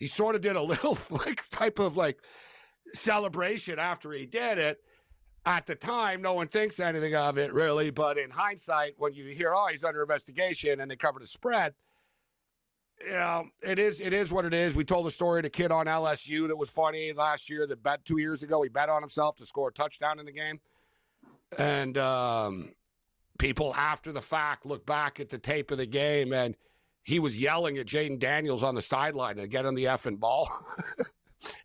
sort of did a little like type of like celebration after he did it. At the time, no one thinks anything of it, really. But in hindsight, when you hear, oh, he's under investigation and they covered the spread, it is what it is. We told a story of a kid on LSU that was funny last year that bet 2 years ago. He bet on himself to score a touchdown in the game. And people after the fact look back at the tape of the game, and he was yelling at Jaden Daniels on the sideline to get him the effing ball.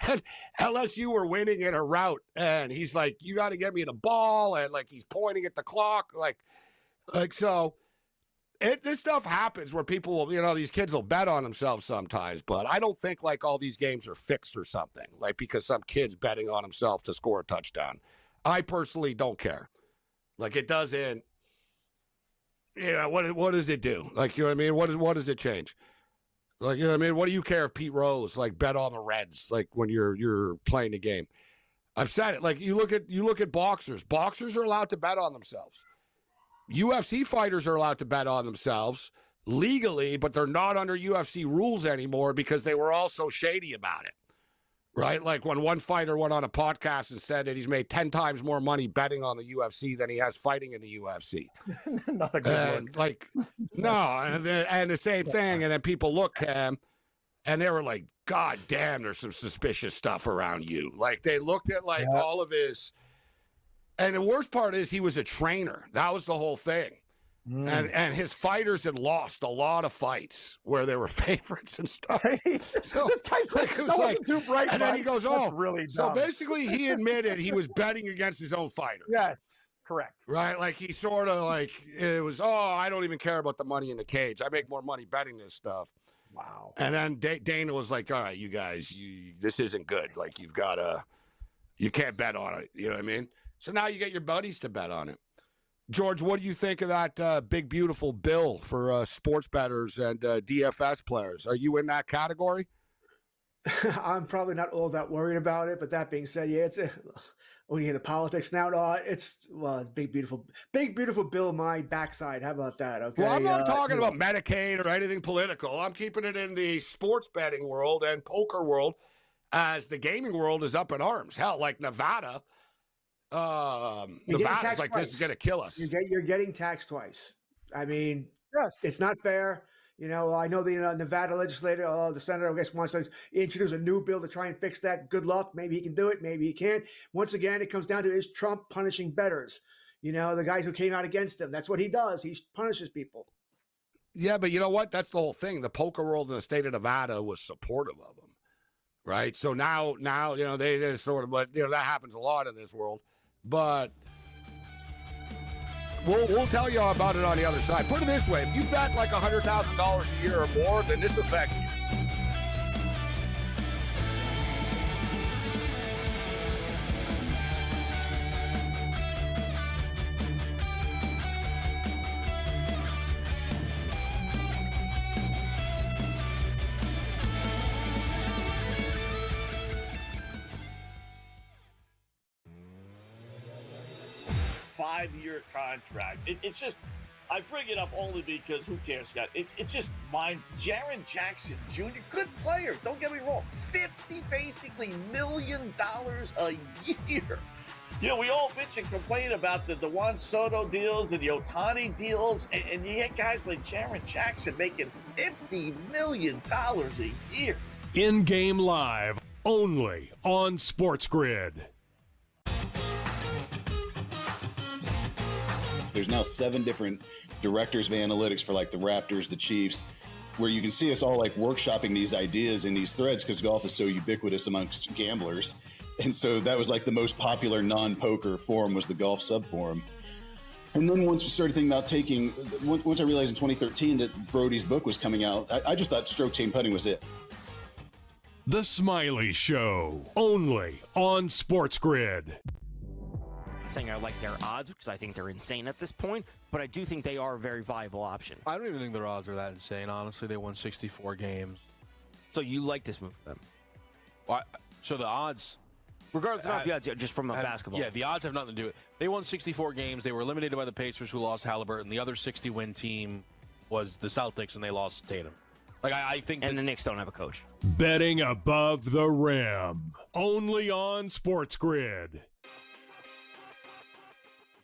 And LSU were winning in a rout, and he's like, you got to get me the ball, and like he's pointing at the clock, like so. This stuff happens where people will, these kids will bet on themselves sometimes, but I don't think like all these games are fixed or something, like because some kid's betting on himself to score a touchdown. I personally don't care. Like it doesn't, what does it do? Like, you know what I mean? What does it change? Like, you know what I mean? What do you care if Pete Rose like bet on the Reds like when you're playing the game? I've said it. Like you look at boxers. Boxers are allowed to bet on themselves. UFC fighters are allowed to bet on themselves legally, but they're not under UFC rules anymore because they were all so shady about it. Right? Like when one fighter went on a podcast and said that he's made 10 times more money betting on the UFC than he has fighting in the UFC. Not a good look. Like, no, and the same thing. And then people look at him and they were like, God damn, there's some suspicious stuff around you. Like they looked at like all of his, And the worst part is he was a trainer. That was the whole thing. And his fighters had lost a lot of fights where they were favorites and stuff. So This guy's like, it was that like, wasn't too bright, and then bud. he goes, That's "Oh, really so dumb." basically he admitted he was betting against his own fighter." Yes, correct. Right, like he sort of like it was. Oh, I don't even care about the money in the cage. I make more money betting this stuff. Wow. And then Dana was like, "All right, you guys, this isn't good. Like you can't bet on it. You know what I mean?" So now you get your buddies to bet on it. George, what do you think of that big, beautiful bill for sports bettors and DFS players? Are you in that category? I'm probably not all that worried about it, but that being said, yeah, it's when you hear the politics now, it's big beautiful bill my backside. How about that? Okay. Well, I'm not talking about Medicaid or anything political. I'm keeping it in the sports betting world and poker world, as the gaming world is up in arms. Hell, like Nevada. Nevada's like, this is going to kill us. You're getting taxed twice. I mean, yes, it's not fair. You know, I know the Nevada legislator, the senator, I guess, wants to introduce a new bill to try and fix that. Good luck. Maybe he can do it. Maybe he can't. Once again, it comes down to, is Trump punishing bettors? You know, the guys who came out against him. That's what he does. He punishes people. Yeah, but you know what? That's the whole thing. The poker world in the state of Nevada was supportive of him, right? So now, you know, they sort of, but you know, that happens a lot in this world. But we'll tell you all about it on the other side. Put it this way: if you bet like $100,000 a year or more, then this affects you. Five-year contract. It's just, I bring it up only because who cares, Scott? It's just mine. Jaren Jackson Jr., good player. Don't get me wrong. $50 million a year. You know, we all bitch and complain about the Juan Soto deals and the Ohtani deals, and you get guys like Jaren Jackson making $50 million a year. In-game live, only on SportsGrid. There's now 7 different directors of analytics for like the Raptors, the Chiefs, where you can see us all like workshopping these ideas in these threads because golf is so ubiquitous amongst gamblers. And so that was like the most popular non-poker forum was the golf sub-forum. And then once we started thinking about once I realized in 2013 that Brody's book was coming out, I just thought stroke chain putting was it. The Smiley Show, only on SportsGrid. Saying I like their odds because I think they're insane at this point, but I do think they are a very viable option. I don't even think their odds are that insane, honestly. They won 64 games. So you like this move for them? Well, so the odds... Regardless of the odds, just from a basketball. Yeah, the odds have nothing to do with it. They won 64 games. They were eliminated by the Pacers, who lost Halliburton. The other 60-win team was the Celtics, and they lost Tatum. Like I think... And the Knicks don't have a coach. Betting above the rim, only on SportsGrid.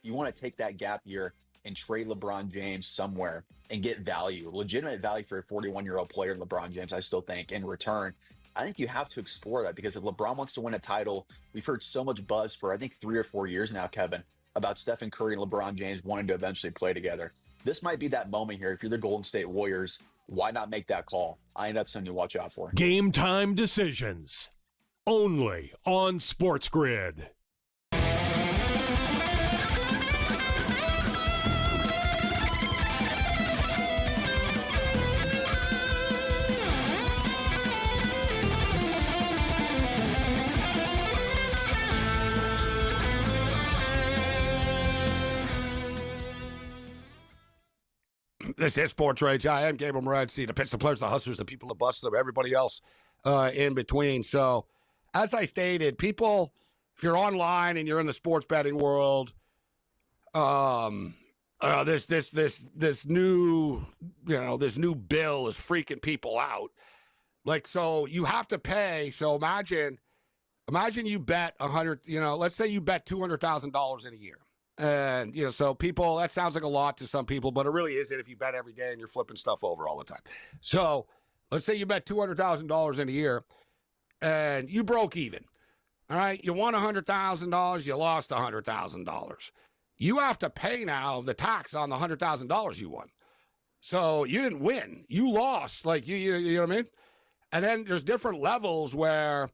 You want to take that gap year and trade LeBron James somewhere and get value, legitimate value for a 41-year-old player, LeBron James, I still think, in return. I think you have to explore that because if LeBron wants to win a title, we've heard so much buzz for, I think, 3 or 4 years now, Kevin, about Stephen Curry and LeBron James wanting to eventually play together. This might be that moment here. If you're the Golden State Warriors, why not make that call? I think that's something to watch out for. Game time decisions, only on SportsGrid. This is SportsRage. I am Gabriel Morency. The pitch, the players, the hustlers, the people that bust them, everybody else in between. So, as I stated, people, if you're online and you're in the sports betting world, this new bill is freaking people out. Like, so you have to pay. So imagine you bet let's say you bet $200,000 in a year. And, so people, that sounds like a lot to some people, but it really isn't if you bet every day and you're flipping stuff over all the time. So let's say you bet $200,000 in a year and you broke even. All right, you won $100,000, you lost $100,000. You have to pay now the tax on the $100,000 you won. So you didn't win, you lost. Like you know what I mean? And then there's different levels where,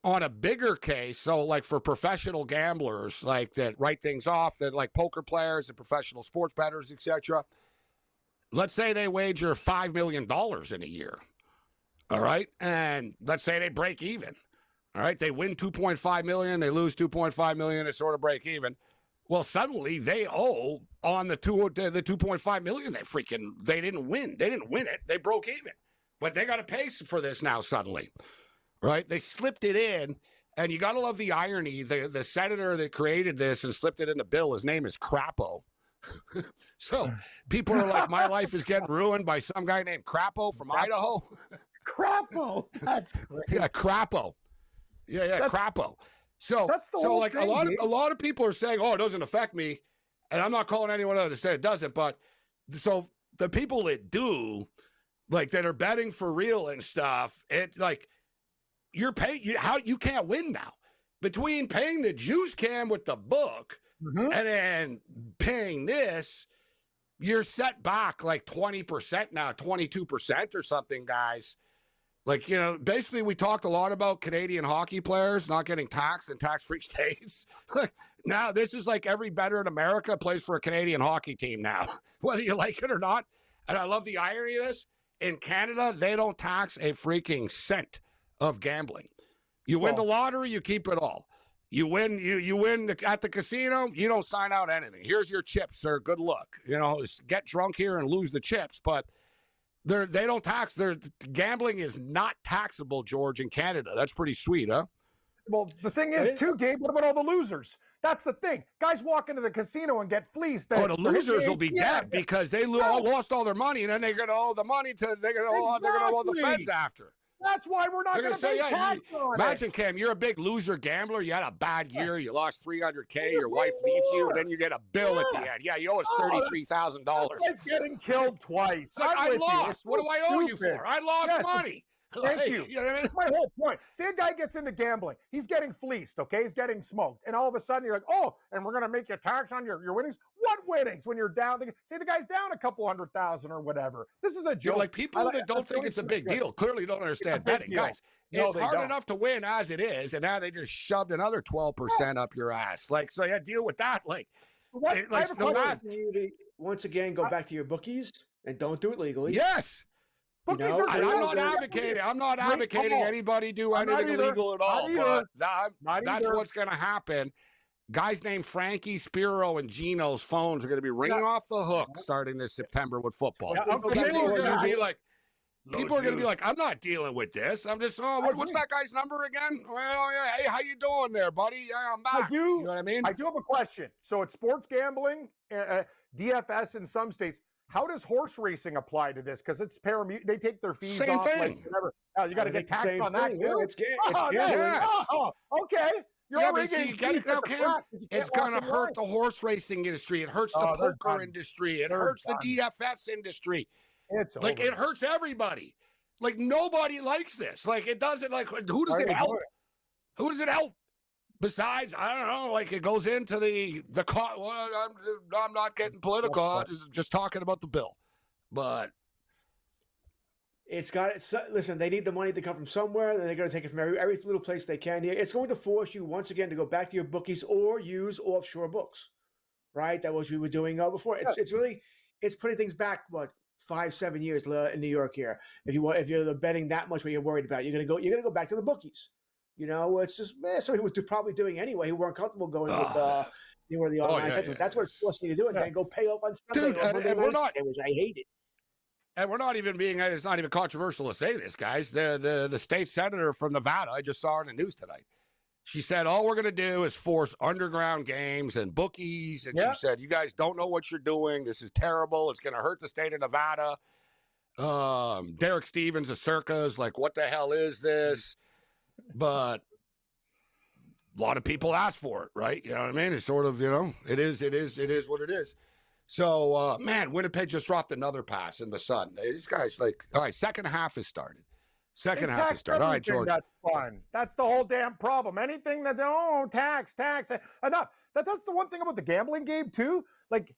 on a bigger case, so like for professional gamblers, like that write things off, that like poker players and professional sports bettors, etc. Let's say they wager $5 million in a year. All right, and let's say they break even. All right, they win 2.5 million, they lose 2.5 million, they sort of break even. Well, suddenly they owe on the 2.5 million. They didn't win. They didn't win it. They broke even, but they got to pay for this now suddenly. Right? They slipped it in, and you got to love the irony. The senator that created this and slipped it in the bill, his name is Crapo. So people are like, my life is getting ruined by some guy named Crapo from Idaho. Crapo. That's great. Yeah, Crapo. Yeah, Crapo. So that's the so whole like thing, a lot of people are saying, oh, it doesn't affect me. And I'm not calling anyone out to say it doesn't, but so the people that do, like that are betting for real and stuff, it like you're paying you can't win now. Between paying the juice cam with the book and then paying this, you're set back like 20% now, 22% or something, guys. Like, you know, basically we talked a lot about Canadian hockey players not getting taxed in tax-free states. Now this is like every bettor in America plays for a Canadian hockey team now, whether you like it or not. And I love the irony of this. In Canada, they don't tax a freaking cent of gambling. You win the lottery, you keep it all. You win at the casino, you don't sign out anything. Here's your chips, sir. Good luck. You know, get drunk here and lose the chips, but they don't tax. Gambling is not taxable, George, in Canada. That's pretty sweet, huh? Well, the thing is, too, Gabe, what about all the losers? That's the thing. Guys walk into the casino and get fleeced. Oh, the losers will be dead because they lost all their money, and then they're going to owe the money to they're going to owe the feds after. That's why we're not going to pay tax on imagine, Cam, you're a big loser gambler. You had a bad year. You lost $300K. Your wife leaves you, and then you get a bill at the end. Yeah, you owe us $33,000. It's like getting killed twice. It's like, I lost. What do I owe you for? I lost money. Thank you. You know what I mean? That's my whole point. See, a guy gets into gambling. He's getting fleeced, okay? He's getting smoked. And all of a sudden, you're like, oh, and we're going to make you tax on your winnings? What winnings? When you're down, say the guy's down a couple 100,000 or whatever. This is a joke. You're like people that don't think it's a big deal clearly don't understand betting. Guys, it's hard enough to win as it is, and now they just shoved another 12% up your ass. Like, so yeah, deal with that. Like, once again, go back to your bookies and don't do it legally. Yes. You know, I'm not advocating. I'm not advocating anybody do anything illegal at all. But that's what's going to happen. Guys named Frankie, Spiro, and Gino's phones are going to be ringing off the hook starting this September with football. People are going to be like, I'm not dealing with this. I'm just, what's that guy's number again? Well, yeah, hey, how you doing there, buddy? Yeah, I'm back. You know what I mean? I do have a question. So it's sports gambling, DFS in some states. How does horse racing apply to this? Because it's they take their fees Same off. thing. Like whatever. Oh, you got to get taxed on that too. It's gambling. Okay. It's going to hurt the horse racing industry. It hurts the poker industry. It hurts the DFS industry. It hurts everybody. Like, nobody likes this. Like, it doesn't, like, who does it help? Who does it help? Besides, I don't know, like it goes into the well, I'm not getting political. I'm just talking about the bill. But listen, they need the money to come from somewhere, and they're going to take it from every little place they can here. It's going to force you once again to go back to your bookies or use offshore books, right? That was what we were doing before. It's putting things back 5-7 years in New York here. If you're betting that much, what you're worried about, you're going to go back to the bookies. You know, it's just something who was probably doing anyway who weren't comfortable going with the online section. That's what it's forcing you to do, and then go pay off on Sunday. Dude, and we're not. Which I hate it. And we're not even being. It's not even controversial to say this, guys. The state senator from Nevada, I just saw her in the news tonight. She said all we're going to do is force underground games and bookies, and she said you guys don't know what you're doing. This is terrible. It's going to hurt the state of Nevada. Derek Stevens of Circa is like, what the hell is this? But a lot of people ask for it, right? You know what I mean? It's sort of, it is what it is. So, man, Winnipeg just dropped another pass in the sun. These guys, like, all right, second half has started. Second They half tax is started. All right, everything George. that's fun. That's the whole damn problem. Anything that, tax. Enough. That's the one thing about the gambling game, too. Like,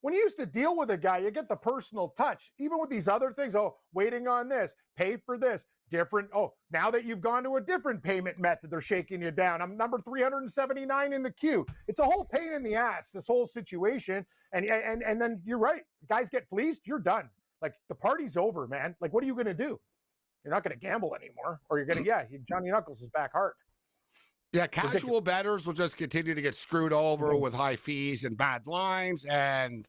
when you used to deal with a guy, you get the personal touch. Even with these other things, waiting on this, pay for this, different. Now that you've gone to a different payment method, they're shaking you down. I'm number 379 in the queue. It's a whole pain in the ass, this whole situation. And then you're right. Guys get fleeced, you're done. Like, the party's over, man. Like, what are you going to do? You're not going to gamble anymore, or you're going to, Johnny Knuckles is back hard. Yeah, casual bettors will just continue to get screwed over with high fees and bad lines, and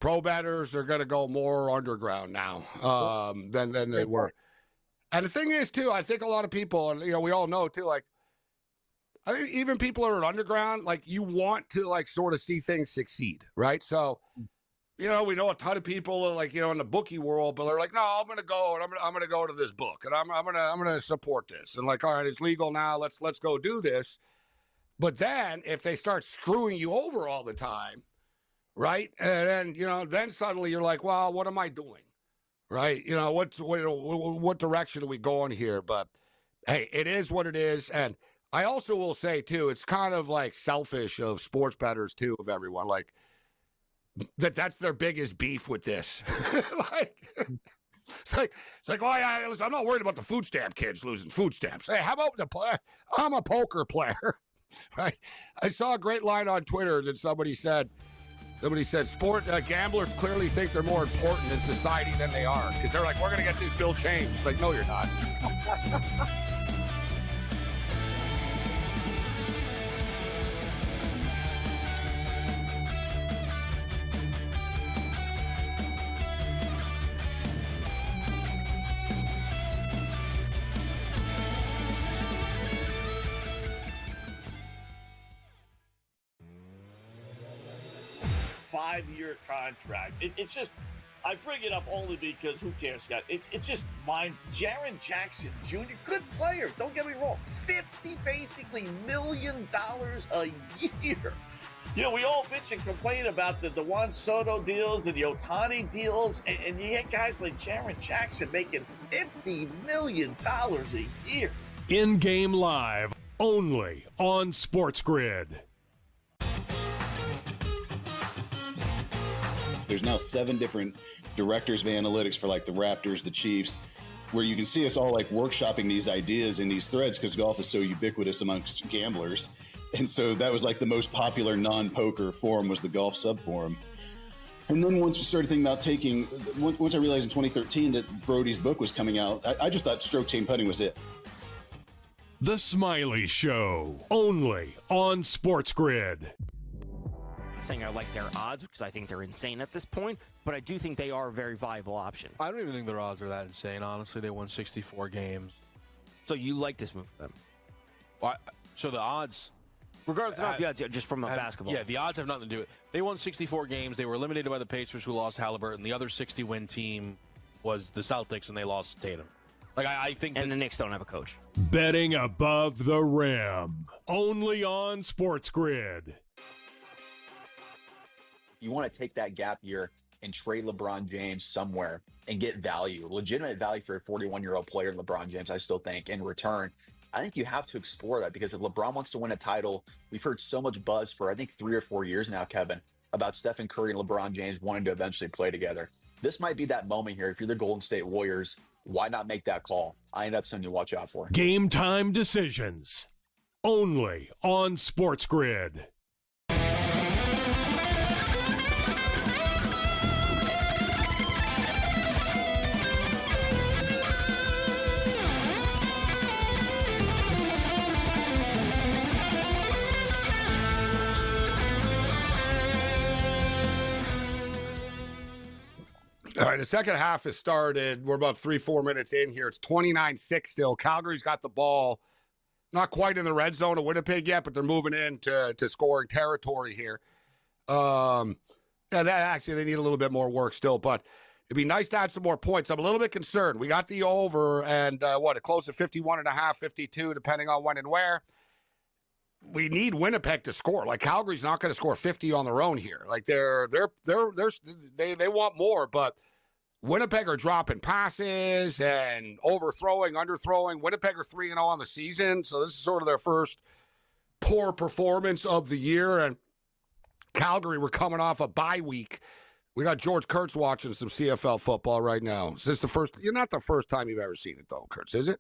pro bettors are going to go more underground now than they were. And the thing is, too, I think a lot of people, and we all know, too, like, I mean, even people who are underground, like, you want to, like, sort of see things succeed, right? So, we know a ton of people, like, in the bookie world, but they're like, no, I'm going to go, and I'm going to go to this book, and I'm going to support this. And like, all right, it's legal now. Let's go do this. But then if they start screwing you over all the time, right? And then, then suddenly you're like, well, what am I doing? Right? What direction are we going here? But hey, it is what it is. And I also will say, too, it's kind of like selfish of sports bettors, too, of everyone. Like, that's their biggest beef with this. It's like, listen, I'm not worried about the food stamp kids losing food stamps. Hey, how about the player? I'm a poker player, right? I saw a great line on Twitter that somebody said, gamblers clearly think they're more important in society than they are, because they're like, we're going to get this bill changed. It's like, no, you're not. 5-year contract. It's just, I bring it up only because who cares, Scott? It's just Jaren Jackson Jr., good player. Don't get me wrong. $50 million a year. We all bitch and complain about the Juan Soto deals and the Ohtani deals, and you get guys like Jaren Jackson making $50 million a year. In-game live, only on SportsGrid. There's now 7 different directors of analytics for like the Raptors, the Chiefs, where you can see us all like workshopping these ideas in these threads because golf is so ubiquitous amongst gamblers. And so that was like the most popular non-poker forum was the golf sub-forum. And then once we started thinking about once I realized in 2013 that Brody's book was coming out, I just thought stroke chain putting was it. The Smiley Show, only on SportsGrid. Saying I like their odds because I think they're insane at this point, but I do think they are a very viable option. I don't even think their odds are that insane, honestly. They won 64 games. So you like this move for them? So the odds... Regardless of the odds, just from basketball. Yeah, the odds have nothing to do with it. They won 64 games. They were eliminated by the Pacers, who lost Halliburton. The other 60-win team was the Celtics, and they lost Tatum. I think... And the Knicks don't have a coach. Betting above the rim, only on SportsGrid. You want to take that gap year and trade LeBron James somewhere and get value, legitimate value for a 41-year-old player, LeBron James, I still think, in return. I think you have to explore that because if LeBron wants to win a title, we've heard so much buzz for, I think, 3 or 4 years now, Kevin, about Stephen Curry and LeBron James wanting to eventually play together. This might be that moment here. If you're the Golden State Warriors, why not make that call? I think that's something to watch out for. Game time decisions, only on SportsGrid. All right, the second half has started. We're about 3-4 minutes in here. It's 29-6 still. Calgary's got the ball. Not quite in the red zone of Winnipeg yet, but they're moving into scoring territory here. They need a little bit more work still, but it'd be nice to add some more points. I'm a little bit concerned. We got the over, and it closed at 51.5, 52, depending on when and where. We need Winnipeg to score. Like, Calgary's not going to score 50 on their own here. Like, they want more, but Winnipeg are dropping passes and overthrowing, underthrowing. Winnipeg are 3-0 on the season, so this is sort of their first poor performance of the year. And Calgary, we're coming off a bye week. We got George Kurtz watching some CFL football right now. Is this the first? You're not the first time you've ever seen it, though, Kurtz, is it?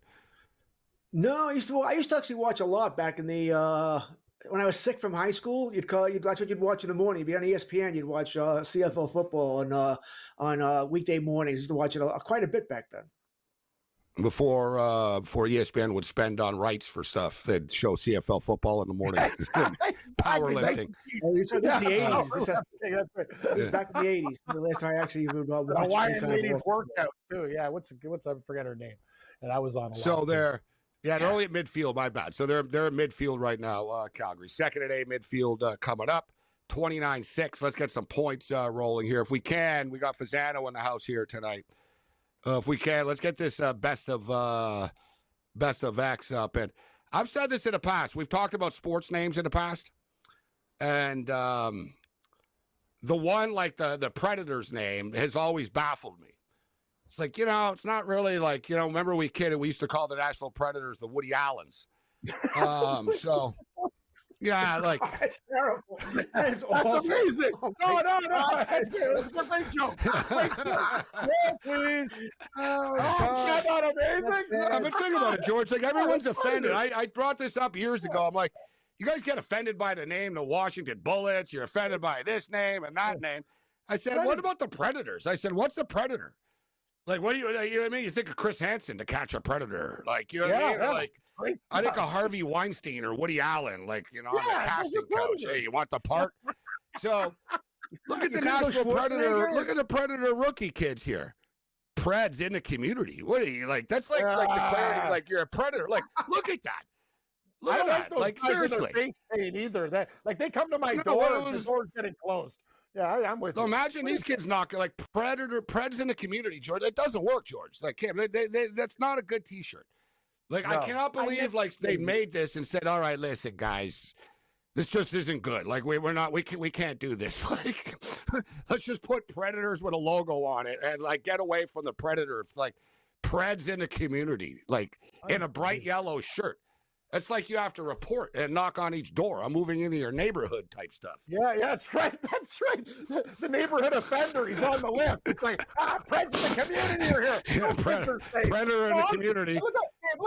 No, I used to actually watch a lot back in the when I was sick from high school. That's what you'd watch in the morning. You'd be on ESPN. You'd watch CFL football on weekday mornings. I used to watch it quite a bit back then. Before ESPN would spend on rights for stuff, they'd show CFL football in the morning. Powerlifting. This is the 80s. This is back in the 80s. The last time I actually would watch the Hawaiian any kind ladies of workout too. Yeah, what's I forget her name, and I was on. So they're only at midfield. My bad. So they're at midfield right now. Calgary 2nd and A midfield coming up. 29-6. Let's get some points rolling here if we can. We got Fasano in the house here tonight. If we can, let's get this best of X up. And I've said this in the past. We've talked about sports names in the past, and the one like the Predators name has always baffled me. It's like, it's not really like, remember we used to call the Nashville Predators the Woody Allens. So. Yeah, like that's terrible. That's amazing. No. That's a great joke. Great joke. No, please. That's not amazing. I've been thinking about it, George. Like everyone's offended. I brought this up years ago. I'm like, you guys get offended by the name, the Washington Bullets. You're offended by this name and that name. I said, what about the Predators? I said, what's the Predator? Like, what do you know what I mean? You think of Chris Hansen to catch a predator. Like, you know what I mean? Like, I think of Harvey Weinstein or Woody Allen, like, on the casting couch. Hey, you want the part? So, look at the Nashville Predator. Look at the Predator rookie kids here. Preds in the community. What are you, like, that's like declaring, like, you're a predator. Like, look at that. Look at that. Those like, guys seriously. In their face paint either. They come to my door and the door's getting closed. Yeah, I'm with you. So imagine these kids knocking like Preds in the community, George. It doesn't work, George. Like, that's not a good T-shirt. Like, I cannot believe they made this and said, "All right, listen, guys, this just isn't good. Like, we can't do this. Like, let's just put Predators with a logo on it and like get away from the Predator. Like, Preds in the community, like in a bright yellow shirt." It's like you have to report and knock on each door. I'm moving into your neighborhood type stuff. Yeah, that's right. That's right. The neighborhood offender, he's on the list. It's like, Preds in the community are here. Yeah, Predator in the community. Look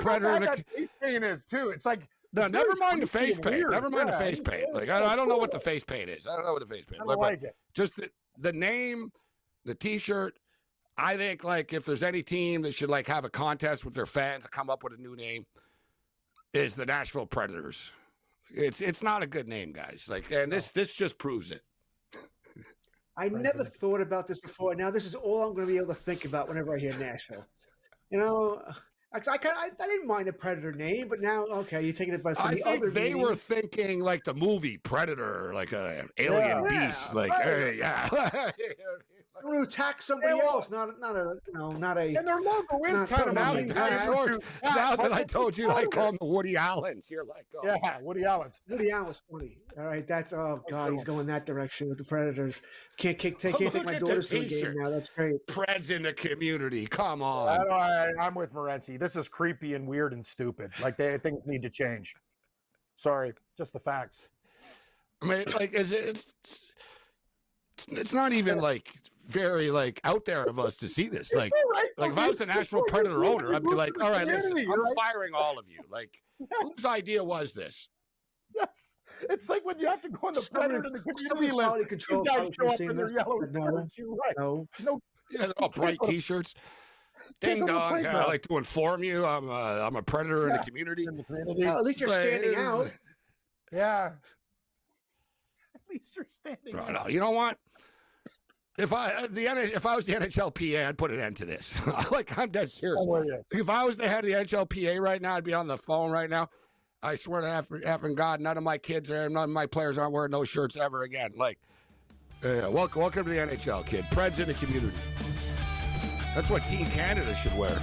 how bad that face paint is, too. It's like, no, never mind the face paint. Never mind the face paint. Like, I don't know what the face paint is. I don't know what the face paint is. I don't like it. Just the name, the T-shirt. I think, like, if there's any team that should, like, have a contest with their fans to come up with a new name, is the Nashville Predators. It's not a good name, guys. Like, and this just proves it. I never thought about this before. Now this is all I'm going to be able to think about whenever I hear Nashville. I didn't mind the Predator name, but now you're taking it by some I think they were thinking like the movie Predator, like an alien beast. Like, to attack somebody else, not a. And their logo is kind of now that I told you, I call them the Woody Allens. You're like, oh. Yeah, Woody Allens. Woody Allen's funny. All right, that's God, he's going that direction with the Predators. Can't take my daughters to a game now. That's great. Preds in the community. Come on. I'm with Morency. This is creepy and weird and stupid. Like things need to change. Sorry, just the facts. I mean, like, it's not even like very like out there of us to see this. Like, if I was the Nashville Predator owner, I'd be like, all right, listen, I'm firing all of you. Like, whose idea was this? Yes. It's like when you have to go on the Predator to the community list. These guys show up in their yellow shirts. You're right. No. Yeah, they're all bright T-shirts. Ding dong! I like to inform you, I'm a predator in the community. At least you're standing out. Yeah. At least you're standing out. No, you know what? If I was the NHLPA, I'd put an end to this. Like, I'm dead serious. If I was the head of the NHLPA right now, I'd be on the phone right now. I swear to effing God, none of my kids none of my players aren't wearing those shirts ever again. Like, welcome to the NHL, kid. Preds in the community. That's what Team Canada should wear.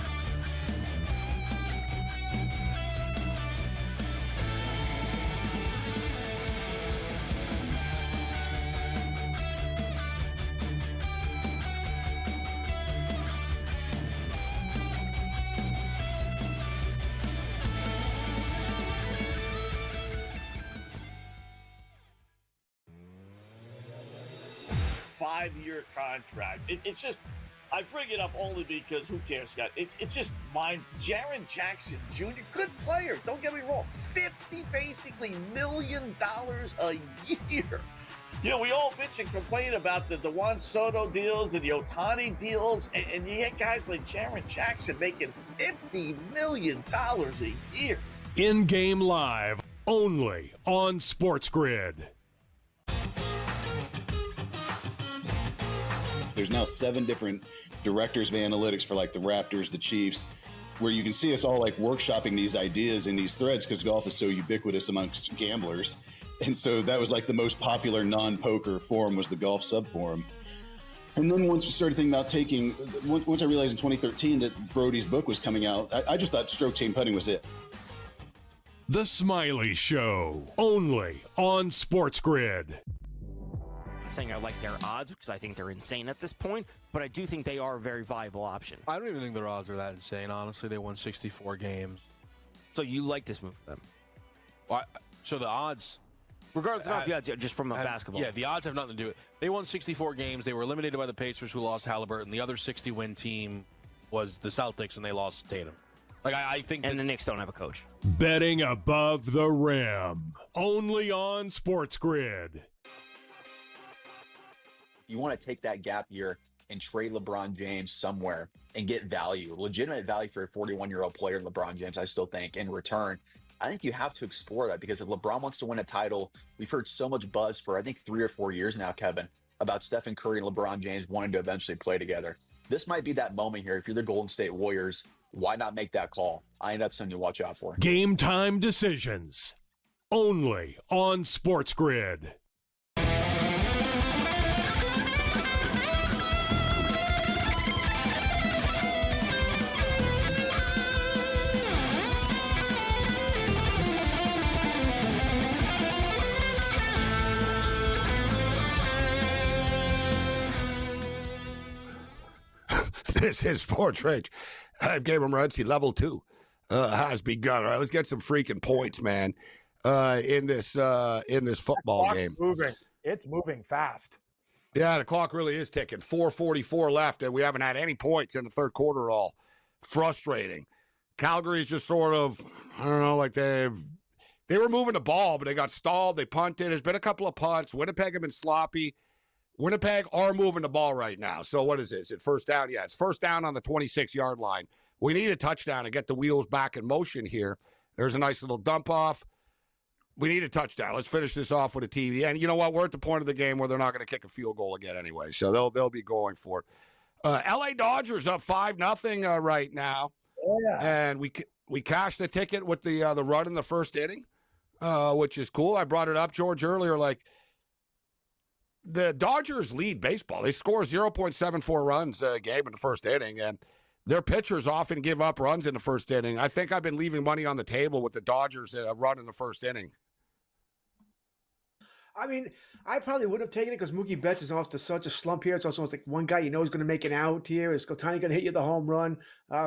5-year contract. It's just, I bring it up only because who cares, Scott? It's just mine. Jaren Jackson Jr., good player. Don't get me wrong. $50 million a year. You know, we all bitch and complain about the Juan Soto deals and the Ohtani deals, and you get guys like Jaren Jackson making $50 million a year. In-game live, only on SportsGrid. There's now 7 different directors of analytics for like the Raptors, the Chiefs, where you can see us all like workshopping these ideas in these threads because golf is so ubiquitous amongst gamblers. And so that was like the most popular non-poker forum was the golf sub-forum. And then once we started thinking about once I realized in 2013 that Brody's book was coming out, I just thought stroke chain putting was it. The Smiley Show, only on SportsGrid. I'm saying I like their odds because I think they're insane at this point, but I do think they are a very viable option. I don't even think their odds are that insane, honestly. They won 64 games. So you like this move for them? Well, so the odds... Regardless of the odds, just from a basketball. Yeah, the odds have nothing to do with it. They won 64 games. They were eliminated by the Pacers, who lost Halliburton. The other 60-win team was the Celtics, and they lost Tatum. I think... And the Knicks don't have a coach. Betting above the rim, only on SportsGrid. You want to take that gap year and trade LeBron James somewhere and get value, legitimate value for a 41-year-old player, LeBron James, I still think, in return. I think you have to explore that because if LeBron wants to win a title, we've heard so much buzz for, I think, 3 or 4 years now, Kevin, about Stephen Curry and LeBron James wanting to eventually play together. This might be that moment here. If you're the Golden State Warriors, why not make that call? I think that's something to watch out for. Game time decisions, only on SportsGrid. This is SportsRage. I'm Gabriel Morency. Level 2 has begun. All right, let's get some freaking points, man. In this football game. It's moving fast. Yeah, the clock really is ticking. 4:44 left, and we haven't had any points in the third quarter at all. Frustrating. Calgary's just sort of, I don't know, like they were moving the ball, but they got stalled. They punted. There's been a couple of punts. Winnipeg have been sloppy. Winnipeg are moving the ball right now. So what is it? Is it first down? Yeah, it's first down on the 26-yard line. We need a touchdown to get the wheels back in motion here. There's a nice little dump off. We need a touchdown. Let's finish this off with a TD. And you know what? We're at the point of the game where they're not going to kick a field goal again anyway. So they'll be going for it. LA Dodgers up 5-0 right now. Yeah. And we cashed the ticket with the run in the first inning, which is cool. I brought it up, George, earlier, like, the Dodgers lead baseball. They score 0.74 runs a game in the first inning, and their pitchers often give up runs in the first inning. I think I've been leaving money on the table with the Dodgers run in the first inning. I mean, I probably would have taken it because Mookie Betts is off to such a slump here. It's almost like one guy you know is going to make an out here. Is Ohtani going to hit you the home run?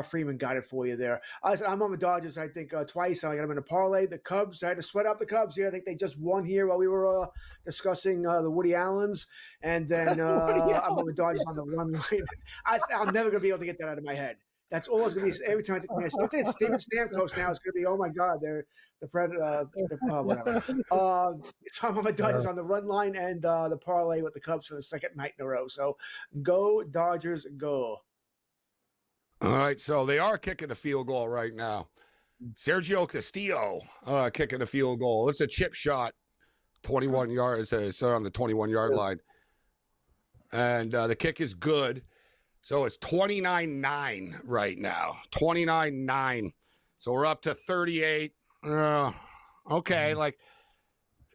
Freeman got it for you there. I'm on the Dodgers, I think, twice. I got them in a parlay. The Cubs, I had to sweat out the Cubs here. I think they just won here while we were discussing the Woody Allens. And then I'm on the Dodgers on the run line. I'm never going to be able to get that out of my head. That's all it's going to be. Every time I think it's Steven Stamkos now, it's going to be, oh my God, they're the Predator, whatever. So I'm on the Dodgers on the run line and the parlay with the Cubs for the second night in a row. So go Dodgers, go. All right, so they are kicking a field goal right now. Sergio Castillo kicking a field goal. It's a chip shot, 21 yards. It's on the 21-yard line. And the kick is good. So it's 29-9 right now. 29-9. So we're up to 38. Okay, like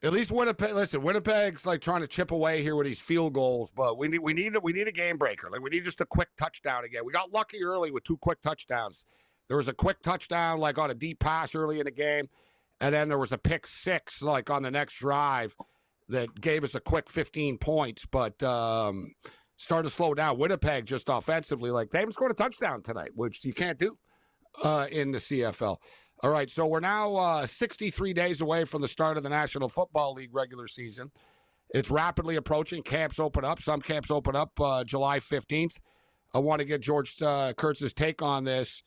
at least Winnipeg. Listen, Winnipeg's like trying to chip away here with these field goals, but we need a game breaker. Like we need just a quick touchdown again. We got lucky early with 2 quick touchdowns. There was a quick touchdown like on a deep pass early in the game, and then there was a pick 6 like on the next drive that gave us a quick 15 points, but started to slow down. Winnipeg just offensively, like they haven't scored a touchdown tonight, which you can't do in the CFL. All right, so we're now 63 days away from the start of the National Football League regular season. It's rapidly approaching. Camps open up. Some camps open up July 15th. I want to get George Kurtz's take on this.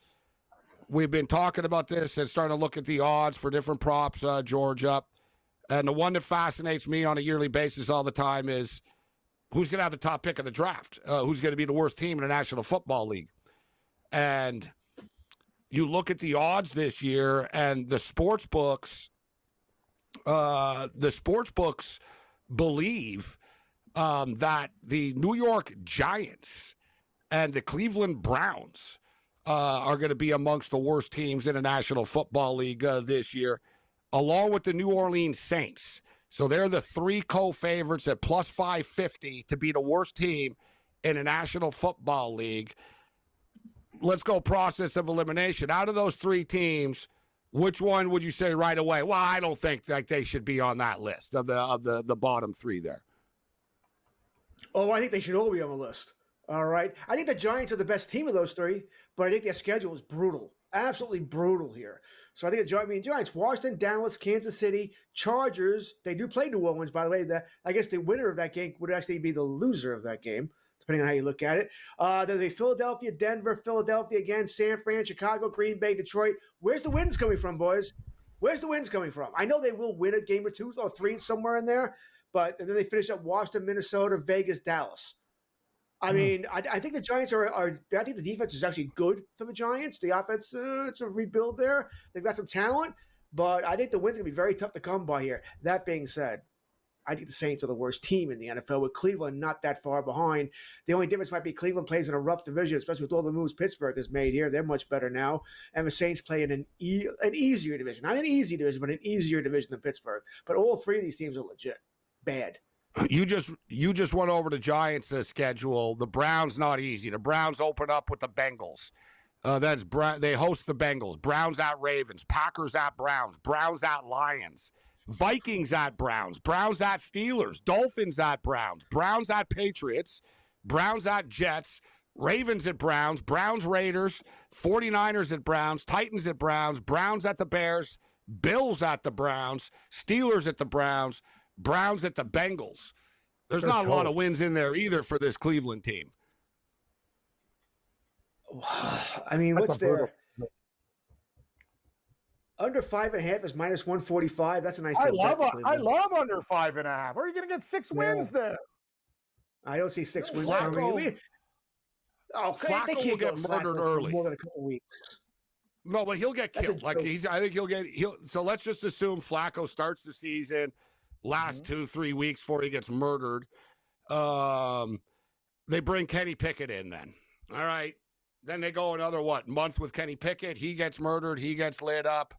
We've been talking about this and starting to look at the odds for different props, George, up. And the one that fascinates me on a yearly basis all the time is who's going to have the top pick of the draft? Who's going to be the worst team in the National Football League? And you look at the odds this year, and the sports books believe that the New York Giants and the Cleveland Browns are going to be amongst the worst teams in the National Football League this year, along with the New Orleans Saints. So they're the three co-favorites at plus 550 to be the worst team in the National Football League. Let's go process of elimination. Out of those three teams, which one would you say right away? Well, I don't think that they should be on that list of the bottom three there. Oh, I think they should all be on the list. All right. I think the Giants are the best team of those three, but I think their schedule is brutal. Absolutely brutal here. So I think the Giants, Washington, Dallas, Kansas City, Chargers. They do play New Orleans, by the way. I guess the winner of that game would actually be the loser of that game, depending on how you look at it. There's a Philadelphia, Denver, Philadelphia again, San Fran, Chicago, Green Bay, Detroit. Where's the wins coming from, boys? Where's the wins coming from? I know they will win a game or two or three somewhere in there, and then they finish up Washington, Minnesota, Vegas, Dallas. I mean, I think the Giants are. I think the defense is actually good for the Giants. The offense, it's a rebuild there. They've got some talent, but I think the wins are going to be very tough to come by here. That being said, I think the Saints are the worst team in the NFL, with Cleveland not that far behind. The only difference might be Cleveland plays in a rough division, especially with all the moves Pittsburgh has made here. They're much better now. And the Saints play in an easier division. Not an easy division, but an easier division than Pittsburgh. But all three of these teams are legit bad. You just went over the Giants' schedule. The Browns, not easy. The Browns open up with the Bengals. They host the Bengals. Browns at Ravens. Packers at Browns. Browns at Lions. Vikings at Browns. Browns at Steelers. Dolphins at Browns. Browns at Patriots. Browns at Jets. Ravens at Browns. Browns Raiders. 49ers at Browns. Titans at Browns. Browns at the Bears. Bills at the Browns. Steelers at the Browns. Browns at the Bengals. There's not a lot of wins in there either for this Cleveland team. I mean, what's there? Under 5.5 is minus 145. That's a nice. I love under 5.5. Where are you going to get 6 wins there? I don't see 6 wins Flacco, coming. Flacco will get murdered early. More than a couple weeks. No, but he'll get killed. So let's just assume Flacco starts the season. Last 2-3 weeks before he gets murdered. They bring Kenny Pickett in then. All right. Then they go another, month with Kenny Pickett. He gets murdered. He gets lit up.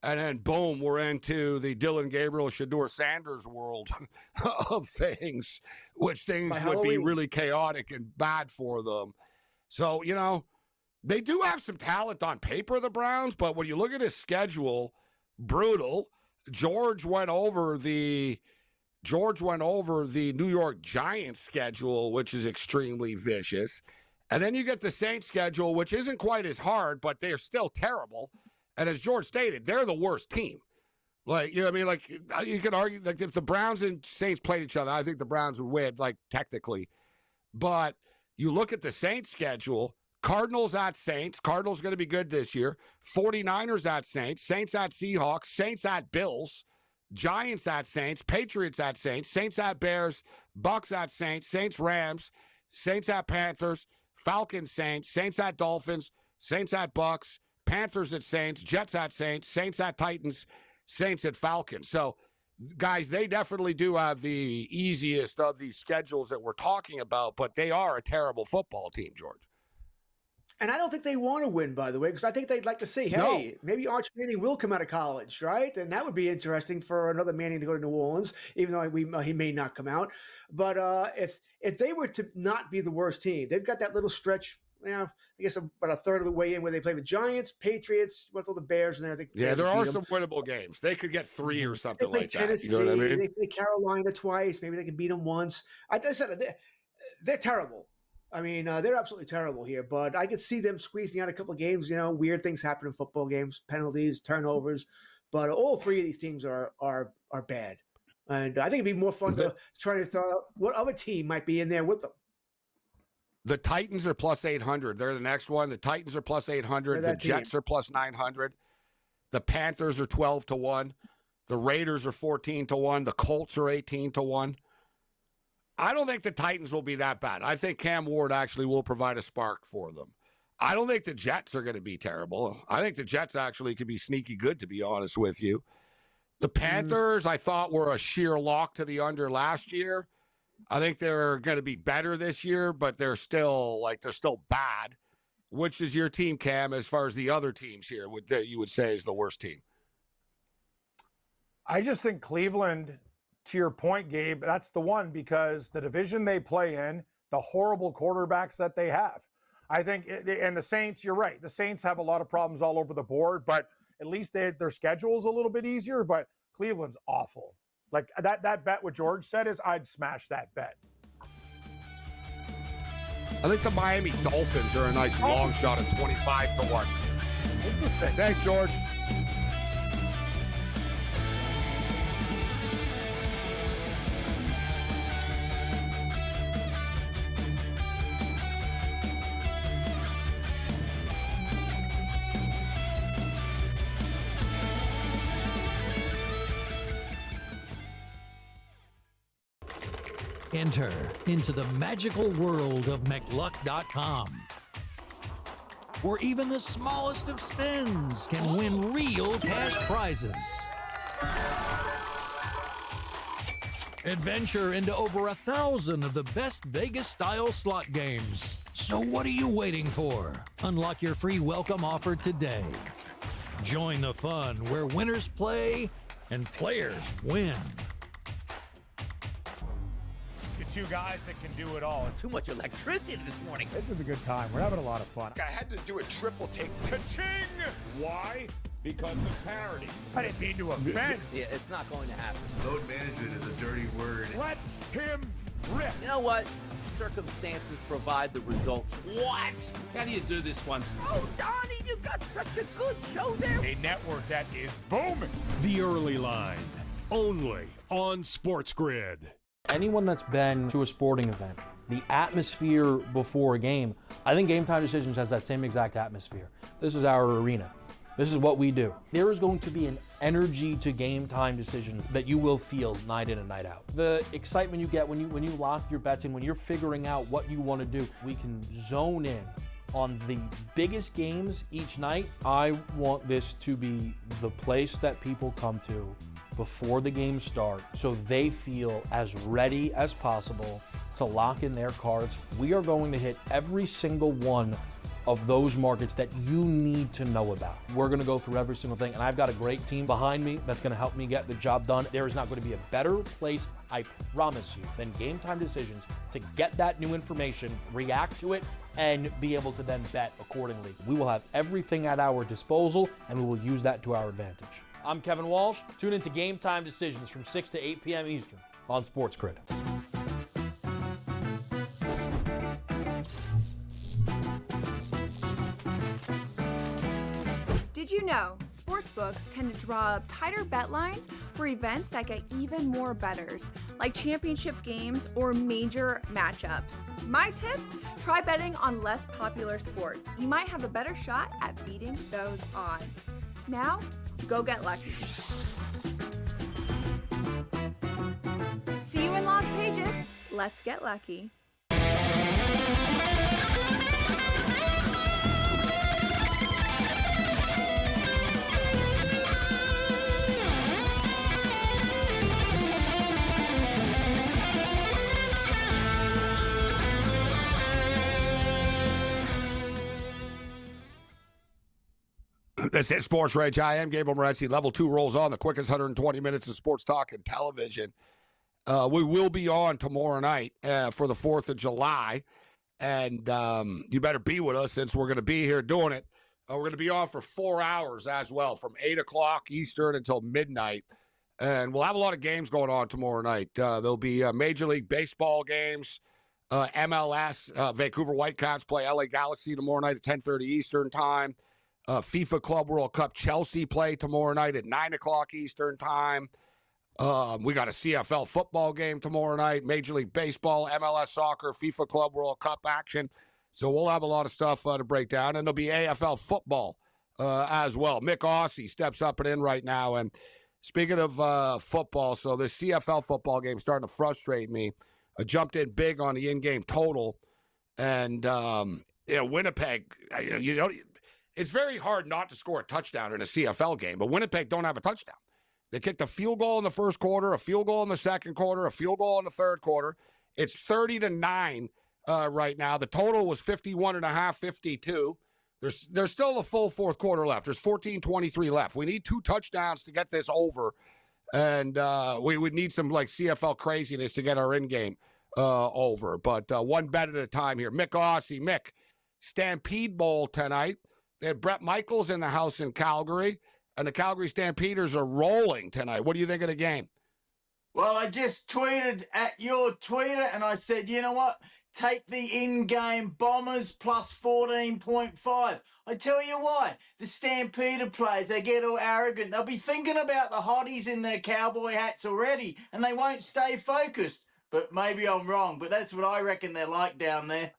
And then, boom, we're into the Dylan Gabriel, Shedeur Sanders world of things, which things would be really chaotic and bad for them. So, they do have some talent on paper, the Browns, but when you look at his schedule, brutal. George went over the New York Giants schedule, which is extremely vicious. And then you get the Saints schedule, which isn't quite as hard, but they're still terrible. And as George stated, they're the worst team. You could argue, if the Browns and Saints played each other, I think the Browns would win, technically. But you look at the Saints schedule, Cardinals at Saints. Cardinals going to be good this year. 49ers at Saints. Saints at Seahawks. Saints at Bills. Giants at Saints. Patriots at Saints. Saints at Bears. Bucks at Saints. Saints Rams. Saints at Panthers. Falcons Saints. Saints at Dolphins. Saints at Bucks. Panthers at Saints. Jets at Saints. Saints at Titans. Saints at Falcons. So, guys, they definitely do have the easiest of these schedules that we're talking about, but they are a terrible football team, George. And I don't think they want to win, by the way, because I think they'd like to see, maybe Arch Manning will come out of college, right? And that would be interesting for another Manning to go to New Orleans, even though he may not come out. But if they were to not be the worst team, they've got that little stretch, I guess about a third of the way in where they play the Giants, Patriots, went through the Bears, and everything. Yeah, there are some winnable games. They could get 3 or something like Tennessee, that. You know what I mean? They play Carolina twice. Maybe they can beat them once. I said they're terrible. I mean, they're absolutely terrible here, but I could see them squeezing out a couple of games. Weird things happen in football games, penalties, turnovers, but all three of these teams are bad. And I think it'd be more fun to try to throw out what other team might be in there with them. The Titans are plus 800. They're the next one. The Titans are plus 800. The Jets are plus 900. The Panthers are 12-1. The Raiders are 14-1. The Colts are 18-1. I don't think the Titans will be that bad. I think Cam Ward actually will provide a spark for them. I don't think the Jets are going to be terrible. I think the Jets actually could be sneaky good, to be honest with you. The Panthers, I thought, were a sheer lock to the under last year. I think they're going to be better this year, but they're still bad. Which is your team, Cam, as far as the other teams here that you would say is the worst team? I just think Cleveland, to your point, Gabe, that's the one, because the division they play in, the horrible quarterbacks that they have. I think, and the Saints, you're right. The Saints have a lot of problems all over the board, but at least their schedule's a little bit easier, but Cleveland's awful. Like that bet what George said is I'd smash that bet. I think the Miami Dolphins are a nice long shot at 25-1. Interesting. Thanks, George. Enter into the magical world of McLuck.com, where even the smallest of spins can win real cash prizes. Adventure into over 1,000 of the best Vegas-style slot games. So what are you waiting for? Unlock your free welcome offer today. Join the fun where winners play and players win. Two guys that can do it all. Too much electricity this morning. This is a good time. We're having a lot of fun. I had to do a triple take. Ka-ching! Why? Because of parity. I didn't mean to offend. Yeah, it's not going to happen. Load management is a dirty word. Let him rip. You know what? Circumstances provide the results. What? How do you do this one? Oh, Donnie, you got such a good show there. A network that is booming. The Early Line, only on SportsGrid. Anyone that's been to a sporting event, the atmosphere before a game, I think Game Time Decisions has that same exact atmosphere. This is our arena. This is what we do. There is going to be an energy to Game Time Decisions that you will feel night in and night out. The excitement you get when you lock your bets in, when you're figuring out what you want to do, we can zone in on the biggest games each night. I want this to be the place that people come to before the games start so they feel as ready as possible to lock in their cards. We are going to hit every single one of those markets that you need to know about. We're going to go through every single thing, and I've got a great team behind me that's going to help me get the job done. There is not going to be a better place, I promise you, than Game Time Decisions to get that new information, react to it, and be able to then bet accordingly. We will have everything at our disposal, and we will use that to our advantage. I'm Kevin Walsh. Tune into Game Time Decisions from 6 to 8 p.m. Eastern on SportsGrid. Did you know sportsbooks tend to draw up tighter bet lines for events that get even more bettors, like championship games or major matchups? My tip? Try betting on less popular sports. You might have a better shot at beating those odds. Now, go get lucky. See you in Las Vegas. Let's get lucky. This is Sports Rage. I am Gabriel Morency. Level 2 rolls on, the quickest 120 minutes of sports talk and television. We will be on tomorrow night for the 4th of July, and you better be with us since we're going to be here doing it. We're going to be on for 4 hours as well, from 8 o'clock Eastern until midnight, and we'll have a lot of games going on tomorrow night. There'll be Major League Baseball games, MLS, Vancouver Whitecaps play LA Galaxy tomorrow night at 10:30 Eastern time. FIFA Club World Cup Chelsea play tomorrow night at 9 o'clock Eastern time. We got a CFL football game tomorrow night, Major League Baseball, MLS soccer, FIFA Club World Cup action. So we'll have a lot of stuff to break down, and there'll be AFL football as well. Mick Aussie steps up and in right now. And speaking of football, so this CFL football game starting to frustrate me. I jumped in big on the in-game total, and Winnipeg. It's very hard not to score a touchdown in a CFL game, but Winnipeg don't have a touchdown. They kicked a field goal in the first quarter, a field goal in the second quarter, a field goal in the third quarter. It's 30-9 right now. The total was 51.5, 52. There's still a full fourth quarter left. There's 14:23 left. We need 2 touchdowns to get this over, and we would need some like CFL craziness to get our in-game over. But one bet at a time here. Mick Aussie, Mick, Stampede Bowl tonight. They had Brett Michaels in the house in Calgary, and the Calgary Stampeders are rolling tonight. What do you think of the game? Well, I just tweeted at your Twitter, and I said, you know what? Take the in-game Bombers plus 14.5. I tell you why. The Stampeder players, they get all arrogant. They'll be thinking about the hotties in their cowboy hats already, and they won't stay focused. But maybe I'm wrong, but that's what I reckon they're like down there.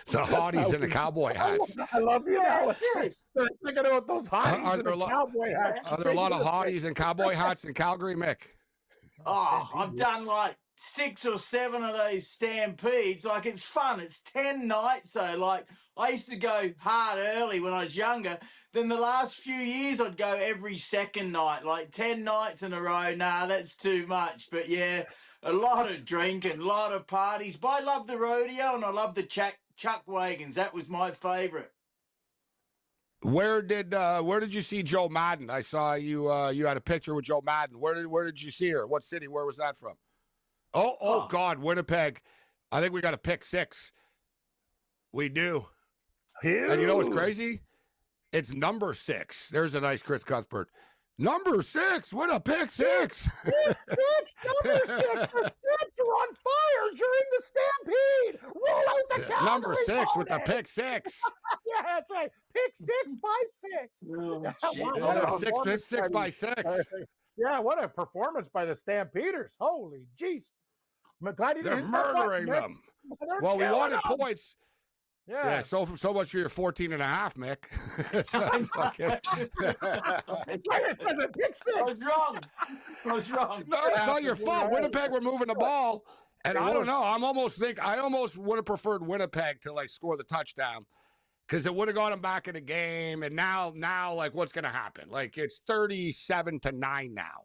The hotties in the cowboy hats. I love you. Yeah, serious. They're thinking about those hotties in the cowboy hats. Are there a lot of hotties and cowboy hats in Calgary, Mick? Oh, I've done like 6 or 7 of those stampedes. Like, it's fun. It's 10 nights, though. Like, I used to go hard early when I was younger. Then the last few years, I'd go every second night. Like, 10 nights in a row. Nah, that's too much. But, yeah, a lot of drinking, a lot of parties. But I love the rodeo, and I love the chuck wagons. That was my favorite. Where did you see Joe Madden? I saw you had a picture with Joe Madden. Where did you see her? What city? Where was that from? Oh God, Winnipeg. I think we got a pick 6. We do. Ew. And you know what's crazy? It's number 6. There's a nice Chris Cuthbert. Number 6, what a pick 6. Number 6, the Stamps are on fire during the Stampede. Roll out the Calgary Number 6 with the Bonnet. pick 6. Yeah, that's right. Pick 6 by 6. Oh, 6 by 6. Yeah, what a performance by the Stampeders. Holy jeez. I'm glad you They're didn't murdering them. Well, we wanted points. Yeah. So much for your 14.5, Mick. It says a pick 6. I was wrong. No, it's not your fault. Winnipeg were moving the ball, and I don't know. I almost would have preferred Winnipeg to like score the touchdown because it would have got them back in the game. And now, like, what's going to happen? Like, it's 37-9 now.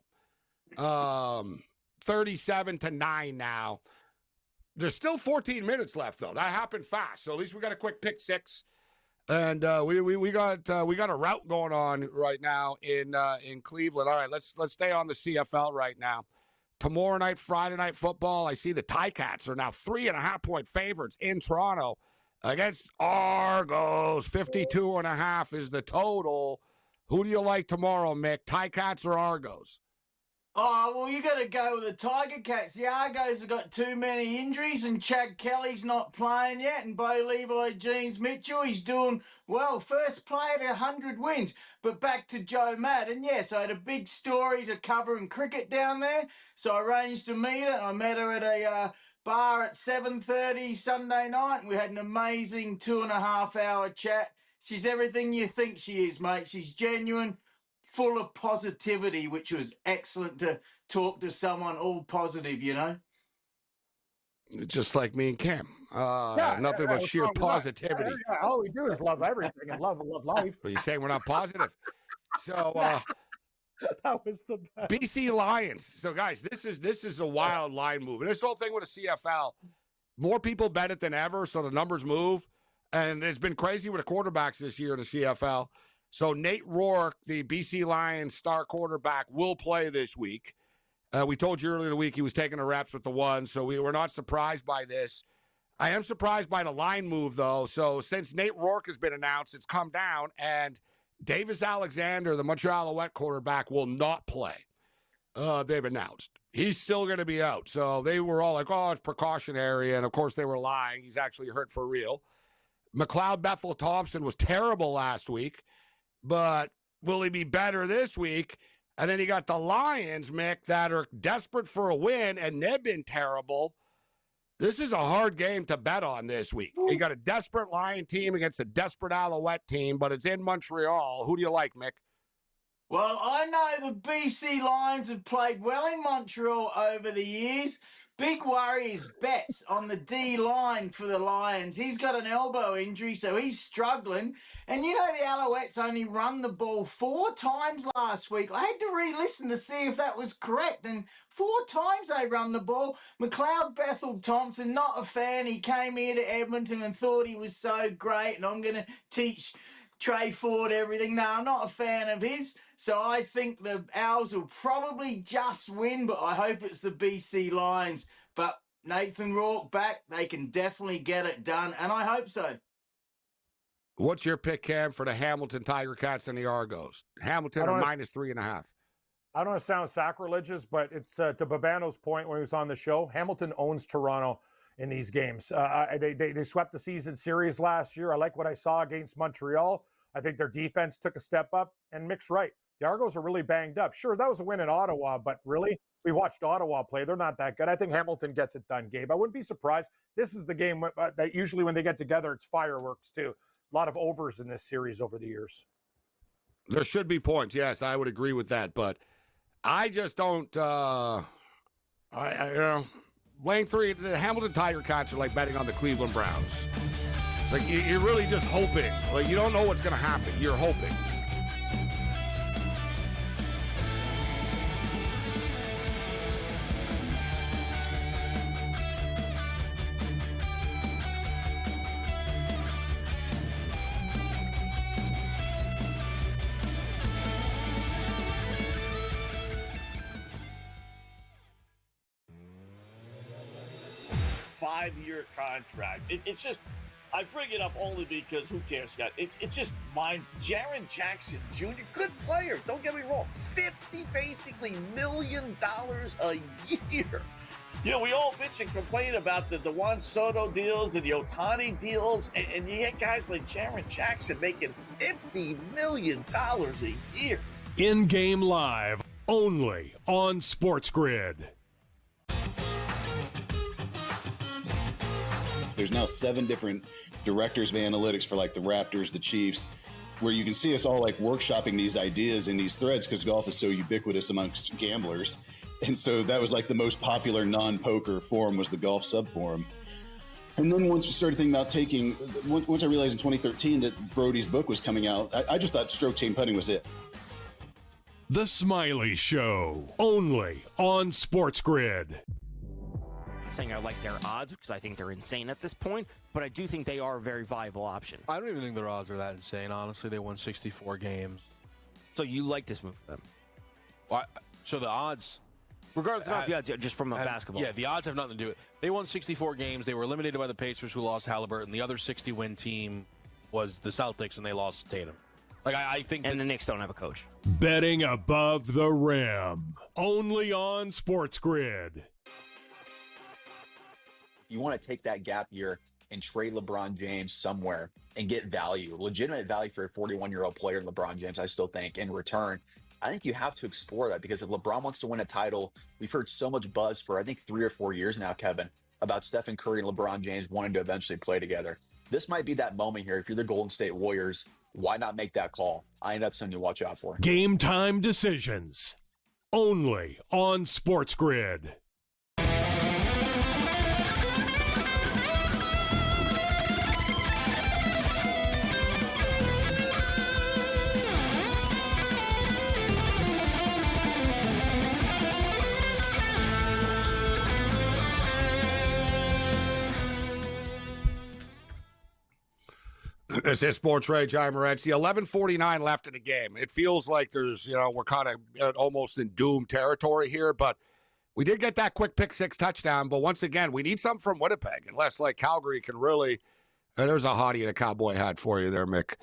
37-9 now. There's still 14 minutes left, though. That happened fast. So at least we got a quick pick 6, and we got a route going on right now in Cleveland. All right, let's stay on the CFL right now. Tomorrow night, Friday night football. I see the Ticats are now 3.5-point favorites in Toronto against Argos. 52.5 is the total. Who do you like tomorrow, Mick? Ticats or Argos? Oh, well, you got to go with the Tiger Cats. The Argos have got too many injuries, and Chad Kelly's not playing yet, and Bo Levi Jeans Mitchell, he's doing well. First player to 100 wins. But back to Joe Madden. Yes, I had a big story to cover in cricket down there, so I arranged to meet her. I met her at a bar at 7:30 Sunday night, and we had an amazing 2.5-hour chat. She's everything you think she is, mate. She's genuine, full of positivity, which was excellent to talk to someone all positive, you know? Just like me and Cam. Nothing but sheer positivity. Yeah, all we do is love everything and love life. But you're saying we're not positive. So that was the best. BC Lions. So guys, this is a wild line move. And this whole thing with the CFL, more people bet it than ever, so the numbers move. And it's been crazy with the quarterbacks this year in the CFL. So Nate Rourke, the BC Lions star quarterback, will play this week. We told you earlier in the week he was taking the reps with the one, so we were not surprised by this. I am surprised by the line move, though. So since Nate Rourke has been announced, it's come down, and Davis Alexander, the Montreal Alouette quarterback, will not play. They've announced. He's still going to be out. So they were all like, oh, it's precautionary, and of course they were lying. He's actually hurt for real. McLeod Bethel Thompson was terrible last week. But will he be better this week? And then you got the Lions, Mick, that are desperate for a win, and they've been terrible. This is a hard game to bet on this week. You got a desperate Lion team against a desperate Alouette team, but it's in Montreal. Who do you like, Mick? Well, I know the BC Lions have played well in Montreal over the years. Big worry is Betts on the D line for the Lions. He's got an elbow injury, so he's struggling. And you know the Alouettes only run the ball 4 times last week. I had to re-listen to see if that was correct. And 4 times they run the ball. McLeod Bethel Thompson, not a fan. He came here to Edmonton and thought he was so great, and I'm going to teach Trey Ford everything. No, I'm not a fan of his. So I think the Owls will probably just win, but I hope it's the BC Lions. But Nathan Rourke back, they can definitely get it done, and I hope so. What's your pick, Cam, for the Hamilton Tiger Cats and the Argos? Hamilton are -3.5. I don't want to sound sacrilegious, but it's to Babano's point when he was on the show. Hamilton owns Toronto in these games. They swept the season series last year. I like what I saw against Montreal. I think their defense took a step up, and Mick's right. The Argos are really banged up. Sure, that was a win in Ottawa, but really, we watched Ottawa play. They're not that good. I think Hamilton gets it done, Gabe. I wouldn't be surprised. This is the game that usually when they get together, it's fireworks, too. A lot of overs in this series over the years. There should be points, yes, I would agree with that, but I just don't, laying 3, the Hamilton Tiger Cats are like betting on the Cleveland Browns. Like, you're really just hoping. Like, you don't know what's going to happen. You're hoping. Five-year contract. It's just, I bring it up only because who cares, Scott? It's just Jaren Jackson Jr., good player. Don't get me wrong. $50 million a year. You know, we all bitch and complain about the Juan Soto deals and the Ohtani deals, and you get guys like Jaren Jackson making $50 million a year. In-game live, only on SportsGrid. There's now 7 different directors of analytics for like the Raptors, the Chiefs, where you can see us all like workshopping these ideas in these threads because golf is so ubiquitous amongst gamblers. And so that was like the most popular non-poker forum was the golf sub-forum. And then once we started thinking about once I realized in 2013 that Brody's book was coming out, I just thought stroke chain putting was it. The Smiley Show, only on SportsGrid. Saying I like their odds because I think they're insane at this point, but I do think they are a very viable option. I don't even think their odds are that insane, honestly. They won 64 games. So you like this move for them? Well, so the odds... Regardless of the odds, just from a basketball. Yeah, the odds have nothing to do with it. They won 64 games. They were eliminated by the Pacers, who lost Halliburton. The other 60-win team was the Celtics, and they lost Tatum. Like I think... And the Knicks don't have a coach. Betting above the rim, only on SportsGrid. You want to take that gap year and trade LeBron James somewhere and get value, legitimate value for a 41-year-old player, LeBron James, I still think, in return. I think you have to explore that because if LeBron wants to win a title, we've heard so much buzz for, I think, 3 or 4 years now, Kevin, about Stephen Curry and LeBron James wanting to eventually play together. This might be that moment here. If you're the Golden State Warriors, why not make that call? I think that's something to watch out for. Game time decisions, only on SportsGrid. This is SportsRage. I'm Morency. 11:49 left in the game. It feels like there's, we're kind of almost in doom territory here, but we did get that quick pick 6 touchdown. But once again, we need something from Winnipeg, unless like Calgary can really. There's a hottie in a cowboy hat for you there, Mick.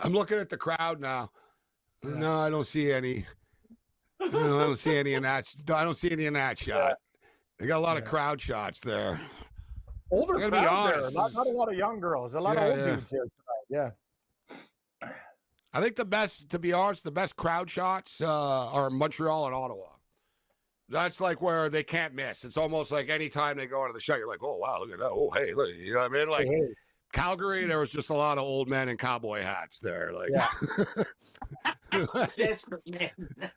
I'm looking at the crowd now. No, I don't see any. I don't see any in that. I don't see any in that shot. They got a lot of crowd shots there. Older crowd there, not a lot of young girls. A lot of old dudes here tonight. Yeah. I think the best, to be honest, the best crowd shots are Montreal and Ottawa. That's like where they can't miss. It's almost like any time they go into the show, you're like, oh, wow, look at that. Oh, hey, look. You know what I mean? Like Calgary, there was just a lot of old men in cowboy hats there. Like, Desperate men.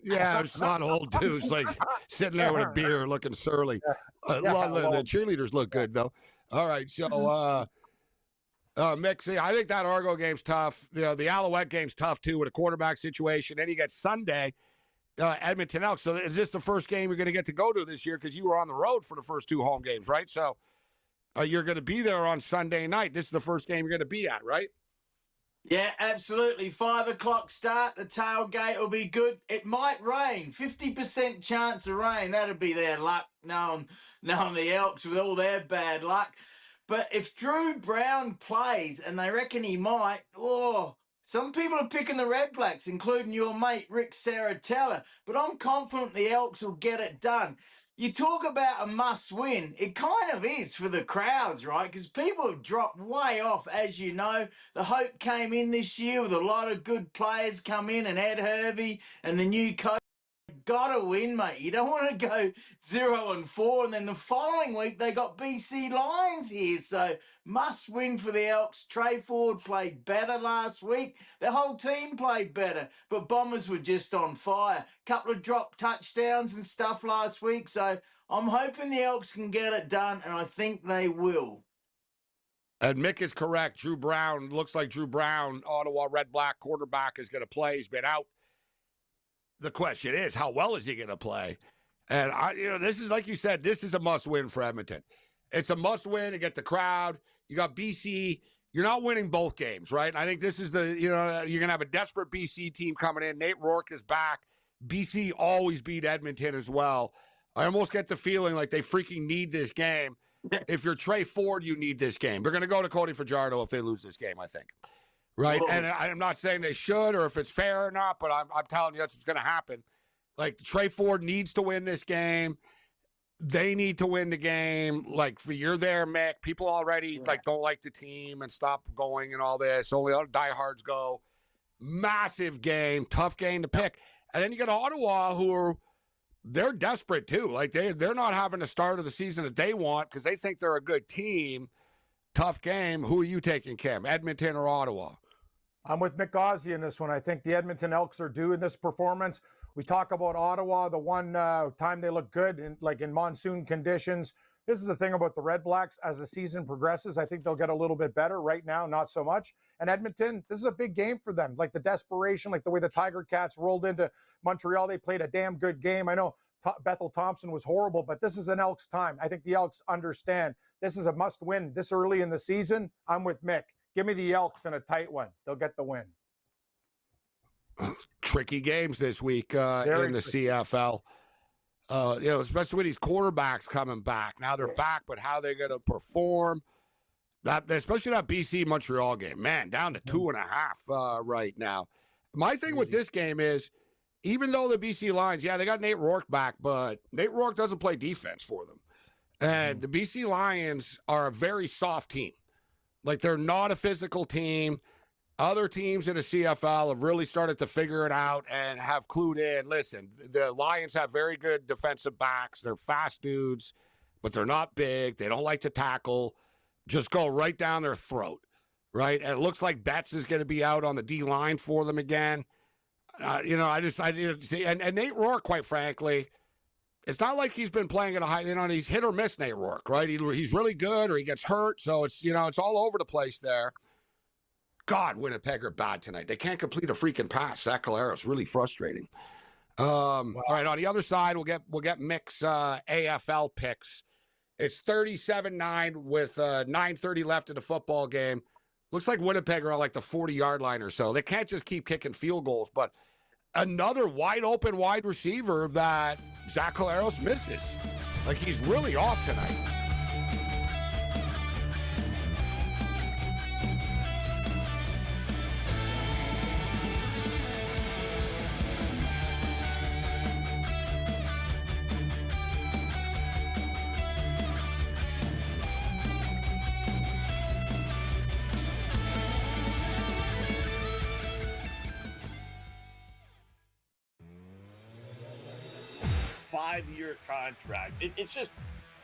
yeah, there's a lot of old dudes like sitting there with a beer looking surly. A lot of the cheerleaders look good, though. All right, so Mick, see, I think that Argo game's tough. The Alouette game's tough, too, with a quarterback situation. Then you get Sunday, Edmonton Elks. So is this the first game you're going to get to go to this year? Because you were on the road for the first 2 home games, right? So you're going to be there on Sunday night. This is the first game you're going to be at, right? Yeah, absolutely. 5 o'clock start. The tailgate will be good. It might rain. 50% chance of rain. That'll be their luck, knowing the Elks with all their bad luck. But if Drew Brown plays, and they reckon he might, some people are picking the Red Blacks, including your mate Rick Saratella. But I'm confident the Elks will get it done. You talk about a must-win. It kind of is for the crowds, right? Because people have dropped way off, as you know. The hope came in this year with a lot of good players come in, and Ed Hervey and the new coach. Got to win, mate. You don't want to go 0-4, and then the following week they got BC Lions here. So must win for the Elks. Trey Ford played better last week. The whole team played better, but Bombers were just on fire. Couple of drop touchdowns and stuff last week. So I'm hoping the Elks can get it done, and I think they will. And Mick is correct. Drew Brown, looks like Drew Brown, Ottawa Red Black quarterback, is going to play. He's been out. The question is, how well is he going to play? And, this is, like you said, this is a must-win for Edmonton. It's a must-win to get the crowd. You got BC. You're not winning both games, right? And I think this is you're going to have a desperate BC team coming in. Nate Rourke is back. BC always beat Edmonton as well. I almost get the feeling like they freaking need this game. If you're Trey Ford, you need this game. They're going to go to Cody Fajardo if they lose this game, I think. Right, and I'm not saying they should or if it's fair or not, but I'm telling you that's what's going to happen. Like, Trey Ford needs to win this game. They need to win the game. Like, you're there, Mick. People already don't like the team and stop going and all this. Only other diehards go. Massive game, tough game to pick. And then you got Ottawa, they're desperate too. Like, they're not having the start of the season that they want because they think they're a good team. Tough game. Who are you taking, Cam? Edmonton or Ottawa? I'm with Mick Gauzy in this one. I think the Edmonton Elks are due in this performance. We talk about Ottawa, the one time they look good in monsoon conditions. This is the thing about the Red Blacks. As the season progresses, I think they'll get a little bit better. Right now, not so much. And Edmonton, this is a big game for them. Like the desperation, like the way the Tiger Cats rolled into Montreal. They played a damn good game. I know Bethel Thompson was horrible, but this is an Elks time. I think the Elks understand this is a must win this early in the season. I'm with Mick. Give me the Elks in a tight one. They'll get the win. Tricky games this week in the CFL. Especially with these quarterbacks coming back. Now they're back, but how they're going to perform. Especially that BC Montreal game. Man, down to 2.5 right now. My thing with this game is, even though the BC Lions, they got Nate Rourke back, but Nate Rourke doesn't play defense for them. And the BC Lions are a very soft team. Like, they're not a physical team. Other teams in the CFL have really started to figure it out and have clued in. Listen, the Lions have very good defensive backs. They're fast dudes, but they're not big. They don't like to tackle. Just go right down their throat, right? And it looks like Betts is going to be out on the D-line for them again. I didn't see. And Nate Rourke, quite frankly, it's not like he's been playing at a high, he's hit or miss, Nate Rourke, right? He's really good or he gets hurt. So it's, it's all over the place there. God, Winnipeg are bad tonight. They can't complete a freaking pass. Zach Calero's really frustrating. All right, on the other side, we'll get Mick's AFL picks. It's 37-9 with 9:30 left in the football game. Looks like Winnipeg are on like the 40-yard line or so. They can't just keep kicking field goals, but another wide open wide receiver that Zach Caleros misses. Like, he's really off tonight. 5-year contract. It's just,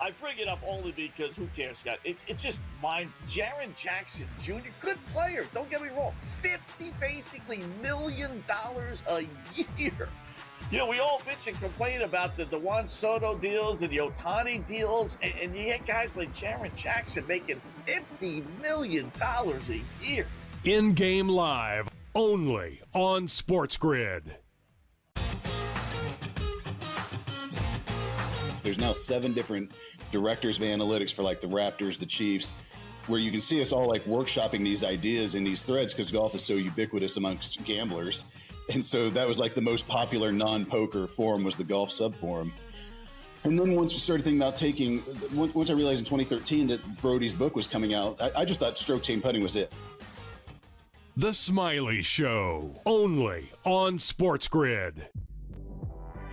I bring it up only because who cares, Scott? It's just mine. Jaren Jackson Jr., good player. Don't get me wrong. $50 million a year. You know, we all bitch and complain about the Juan Soto deals and the Ohtani deals, and you get guys like Jaren Jackson making $50 million a year. In-game live, only on SportsGrid. There's now 7 different directors of analytics for like the Raptors, the Chiefs, where you can see us all like workshopping these ideas in these threads because golf is so ubiquitous amongst gamblers. And so that was like the most popular non-poker forum was the golf sub-forum. And then once we started thinking about once I realized in 2013 that Brody's book was coming out, I just thought stroke chain putting was it. The Smiley Show, only on SportsGrid.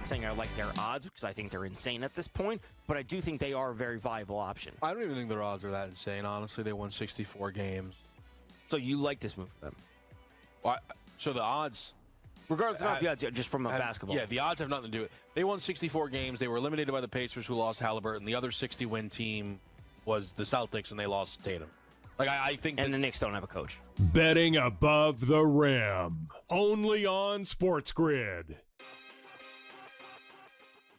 Saying I like their odds because I think they're insane at this point, but I do think they are a very viable option. I don't even think their odds are that insane. Honestly, they won 64 games. So you like this move for them? Well, so the odds... Regardless of the odds, just from a basketball. Yeah, the odds have nothing to do with it. They won 64 games. They were eliminated by the Pacers, who lost Halliburton. The other 60-win team was the Celtics, and they lost Tatum. Like I think, and the Knicks don't have a coach. Betting above the rim, only on SportsGrid.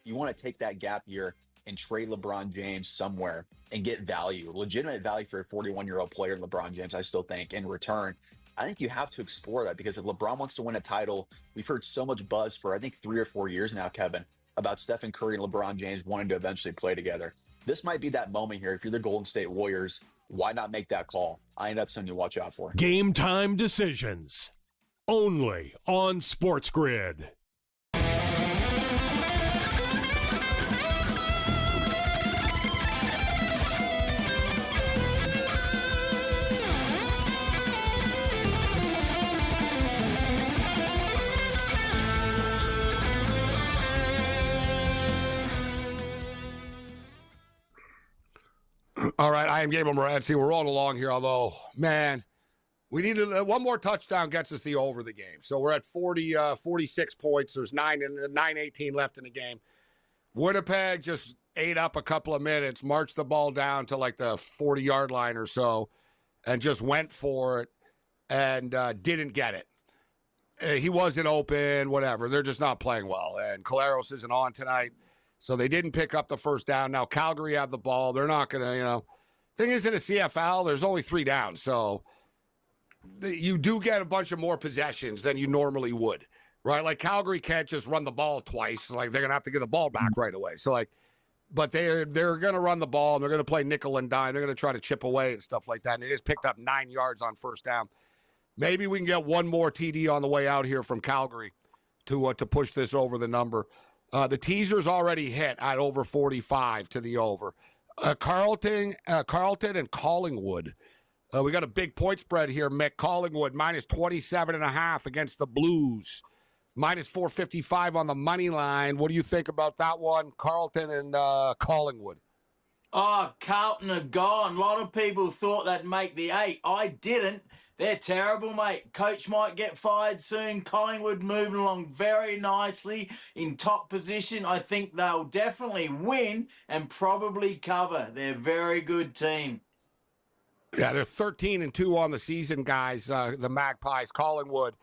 You want to take that gap year and trade LeBron James somewhere and get value, legitimate value for a 41-year-old player, LeBron James, I still think, in return. I think you have to explore that because if LeBron wants to win a title, we've heard so much buzz for, I think, 3 or 4 years now, Kevin, about Stephen Curry and LeBron James wanting to eventually play together. This might be that moment here. If you're the Golden State Warriors, why not make that call? I think that's something to watch out for. Game time decisions, only on SportsGrid. All right, I am Gabriel Morency. We're rolling along here, although, man, we need one more touchdown gets us the over the game. So we're at 46 points. There's 9:18 left in the game. Winnipeg just ate up a couple of minutes, marched the ball down to like the 40-yard line or so, and just went for it and didn't get it. He wasn't open, whatever. They're just not playing well. And Caleros isn't on tonight. So they didn't pick up the first down. Now Calgary have the ball. They're not going to, Thing is, in a CFL, there's only 3 downs. So you do get a bunch of more possessions than you normally would, right? Like Calgary can't just run the ball twice. Like they're going to have to get the ball back right away. So but they're going to run the ball and they're going to play nickel and dime. They're going to try to chip away and stuff like that. And they just picked up 9 yards on first down. Maybe we can get one more TD on the way out here from Calgary to push this over the number. The teaser's already hit at over 45 to the over. Carlton and Collingwood. We got a big point spread here, Mick. Collingwood minus 27.5 against the Blues. Minus 455 on the money line. What do you think about that one, Carlton and Collingwood? Oh, Carlton are gone. A lot of people thought they'd make the 8. I didn't. They're terrible, mate. Coach might get fired soon. Collingwood moving along very nicely in top position. I think they'll definitely win and probably cover. They're a very good team. Yeah, they're 13-2 on the season, guys, the Magpies, Collingwood.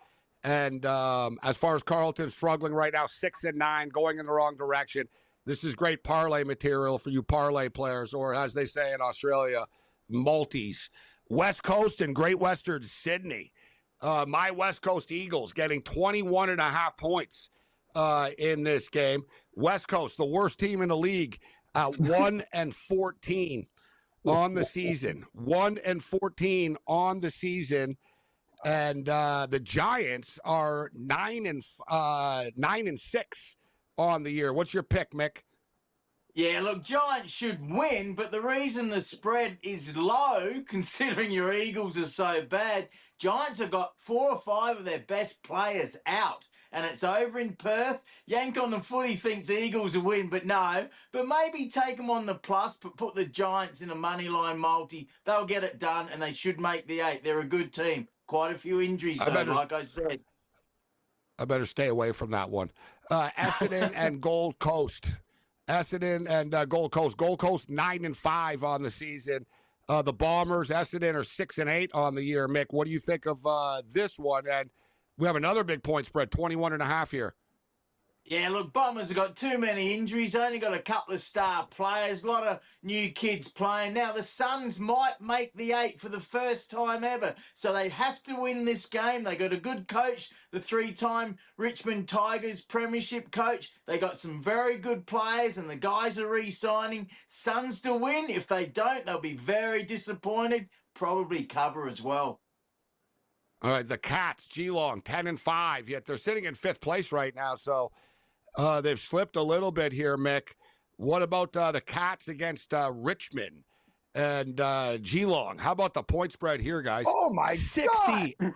And as far as Carlton struggling right now, 6-9, going in the wrong direction. This is great parlay material for you parlay players, or as they say in Australia, multis. West Coast and Great Western Sydney. My West Coast Eagles getting 21.5 points in this game. West Coast, the worst team in the league, 1-14 on the season. 1-14 on the season. And the Giants are 9-6 on the year. What's your pick, Mick? Yeah, look, Giants should win, but the reason the spread is low, considering your Eagles are so bad, Giants have got 4 or 5 of their best players out, and it's over in Perth. Yank on the footy thinks Eagles will win, but no. But maybe take them on the plus, but put the Giants in a money line multi. They'll get it done, and they should make the 8. They're a good team. Quite a few injuries, though, like I said. I better stay away from that one. Essendon and Gold Coast. Essendon and Gold Coast. Gold Coast 9-5 on the season. The Bombers, Essendon, are 6-8 on the year. Mick, what do you think of this one? And we have another big point spread, 21.5 here. Yeah, look, Bombers have got too many injuries. Only got a couple of star players, a lot of new kids playing. Now, the Suns might make the 8 for the first time ever, so they have to win this game. They got a good coach, the 3-time Richmond Tigers premiership coach. They got some very good players, and the guys are re-signing. Suns to win. If they don't, they'll be very disappointed. Probably cover as well. All right, the Cats, Geelong, 10-5, yet they're sitting in 5th place right now, so they've slipped a little bit here, Mick. What about the Cats against Richmond and Geelong? How about the point spread here, guys? Oh, my 60, God.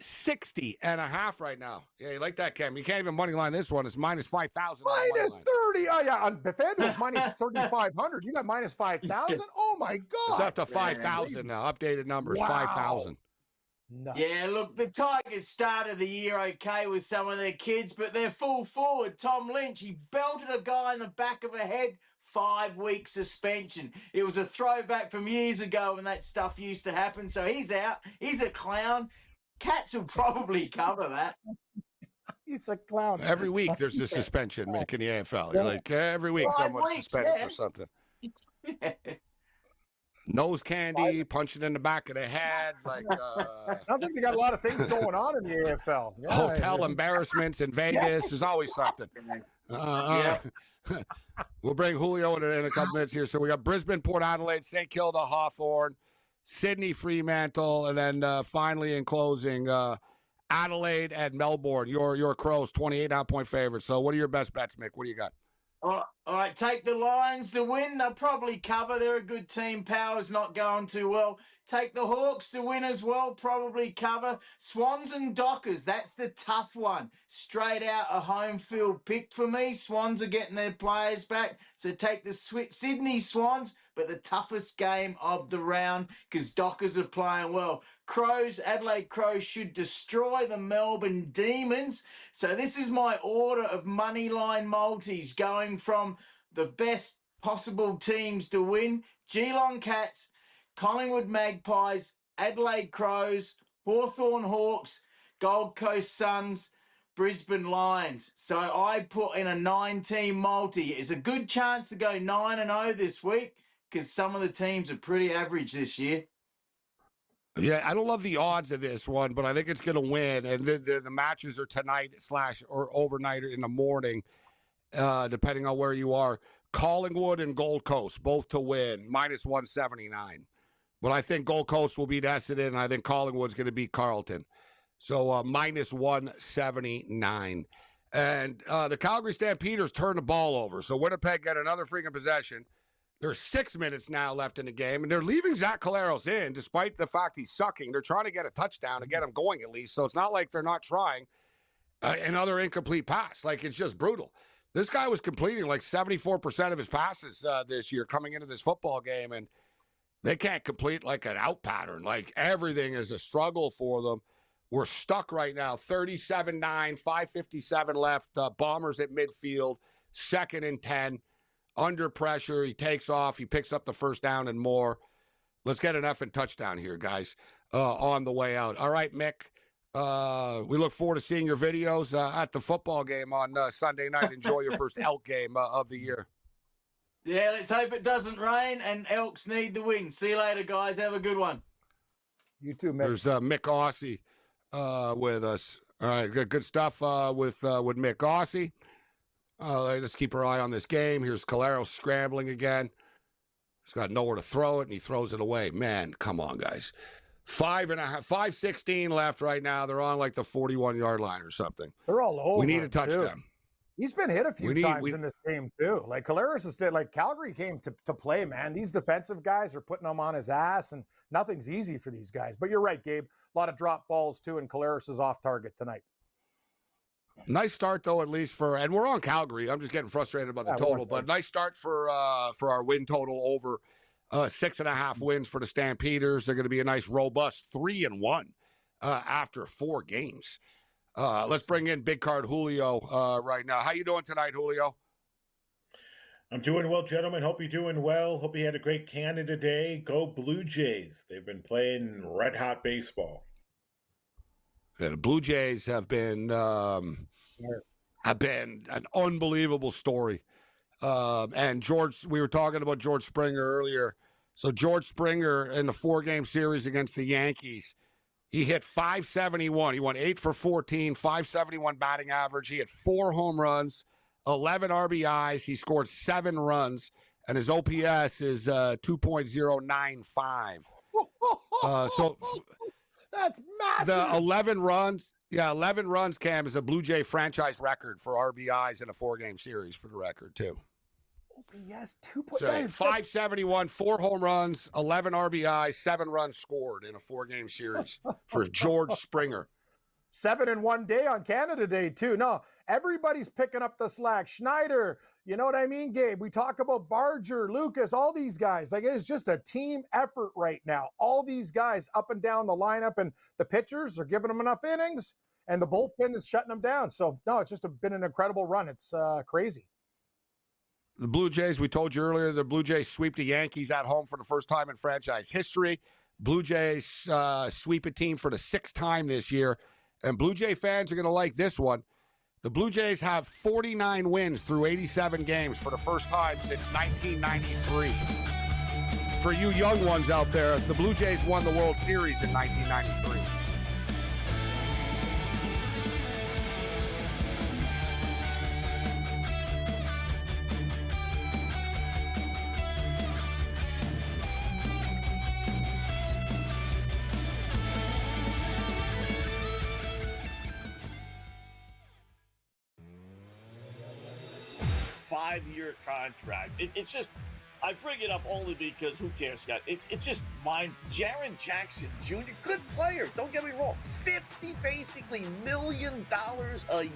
60.5 right now. Yeah, you like that, Cam? You can't even money line this one. It's minus 5,000. Minus 30. Oh, yeah. On FanDuel's minus 3,500. You got minus 5,000? Oh, my God. It's up to 5,000 now. Updated numbers, Wow. 5,000. Nuts. Yeah, look, the Tigers started the year okay with some of their kids, but their full forward, Tom Lynch, he belted a guy in the back of the head, 5-week suspension. It was a throwback from years ago when that stuff used to happen, so he's out. He's a clown. Cats will probably cover that. He's a clown. Every week there's a suspension, Mick, in the AFL. You're like, every week 5 someone's weeks, suspended yeah. for something. Nose candy, punching in the back of the head, like Sounds like they got a lot of things going on in the AFL. Yeah, hotel embarrassments in Vegas. There's always something. We'll bring Julio in a couple minutes here. So we got Brisbane, Port Adelaide, St. Kilda, Hawthorn, Sydney, Fremantle, and then finally in closing, Adelaide and Melbourne. Your Crows, 28.5 favorites. So what are your best bets, Mick? What do you got? All right, take the Lions to win. They'll probably cover. They're a good team. Power's not going too well. Take the Hawks to win as well. Probably cover. Swans and Dockers. That's the tough one. Straight out a home field pick for me. Swans are getting their players back. So take the Sydney Swans, but the toughest game of the round because Dockers are playing well. Crows, Adelaide Crows should destroy the Melbourne Demons. So this is my order of moneyline multis going from the best possible teams to win. Geelong Cats, Collingwood Magpies, Adelaide Crows, Hawthorn Hawks, Gold Coast Suns, Brisbane Lions. So I put in a 9-team multi. It's a good chance to go 9-0 this week because some of the teams are pretty average this year. Yeah, I don't love the odds of this one, but I think it's going to win. And the matches are tonight / or overnight or in the morning, depending on where you are. Collingwood and Gold Coast, both to win, minus 179. But I think Gold Coast will beat Essendon, and I think Collingwood's going to beat Carlton. So minus 179. And the Calgary Stampeders turn the ball over. So Winnipeg get another freaking possession. There's 6 minutes now left in the game, and they're leaving Zach Collaros in, despite the fact he's sucking. They're trying to get a touchdown and get him going at least, so it's not like they're not trying. Another incomplete pass. Like, it's just brutal. This guy was completing like 74% of his passes this year coming into this football game, and they can't complete like an out pattern. Like, everything is a struggle for them. We're stuck right now, 37-9, 5:57 left. Bombers at midfield, 2nd and 10. Under pressure, he takes off, he picks up the first down and more. Let's get an effing touchdown here, guys, on the way out. All right, Mick, we look forward to seeing your videos at the football game on Sunday night. Enjoy your first Elk game of the year. Yeah, let's hope it doesn't rain and Elks need the win. See you later, guys. Have a good one. You too, Mick. There's Mick Aussie with us. All right, good stuff with Mick Aussie. Let's keep our eye on this game. Here's Collaros scrambling again. He's got nowhere to throw it, and he throws it away. Man, come on, guys. 5:16 left right now. They're on like the 41-yard line or something. They're all over. We need a touchdown. Too. He's been hit a few times in this game, too. Like, Collaros is like Calgary came to play, man. These defensive guys are putting him on his ass, and nothing's easy for these guys. But you're right, Gabe. A lot of drop balls, too, and Collaros is off target tonight. Nice start, though, at least and we're on Calgary. I'm just getting frustrated about the total, but nice start for our win total over 6.5 wins for the Stampeders. They're going to be a nice, robust 3-1 after 4 games. Let's bring in Big Card Julio right now. How you doing tonight, Julio? I'm doing well, gentlemen. Hope you're doing well. Hope you had a great Canada Day. Go Blue Jays. They've been playing red-hot baseball. Yeah, the Blue Jays have been an unbelievable story. And George, we were talking about George Springer earlier. So George Springer in the 4-game series against the Yankees, he hit .571. He went 8 for 14, .571 batting average. He had 4 home runs, 11 RBIs. He scored 7 runs, and his OPS is 2.095. So that's massive. The 11 runs, 11 runs, Cam, is a Blue Jay franchise record for RBIs in a 4-game series for the record, too. OPS 2. So 571, 4 home runs, 11 RBIs, 7 runs scored in a 4-game series for George Springer. 7 in one day on Canada Day, too. No, everybody's picking up the slack. Schneider, you know what I mean, Gabe? We talk about Barger, Lucas, all these guys. Like, it's just a team effort right now. All these guys up and down the lineup, and the pitchers are giving them enough innings, and the bullpen is shutting them down. So, no, it's just been an incredible run. It's crazy. The Blue Jays, we told you earlier, the Blue Jays sweep the Yankees at home for the first time in franchise history. Blue Jays sweep a team for the 6th time this year. And Blue Jay fans are going to like this one. The Blue Jays have 49 wins through 87 games for the first time since 1993. For you young ones out there, the Blue Jays won the World Series in 1993. Five-year contract. It's just, I bring it up only because who cares, Scott? It's just mine. Jaren Jackson Jr., good player. Don't get me wrong. $50 million a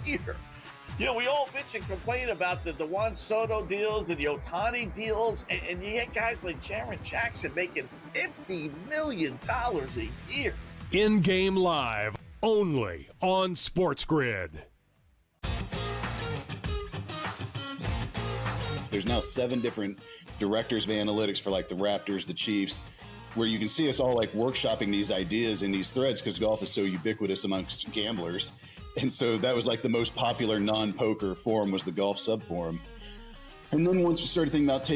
year. You know, we all bitch and complain about the Juan Soto deals and the Ohtani deals, and you get guys like Jaren Jackson making $50 million a year. In-game live, only on SportsGrid. There's now 7 different directors of analytics for like the Raptors, the Chiefs, where you can see us all like workshopping these ideas in these threads because golf is so ubiquitous amongst gamblers. And so that was like the most popular non-poker forum was the golf subforum. And then once we started thinking about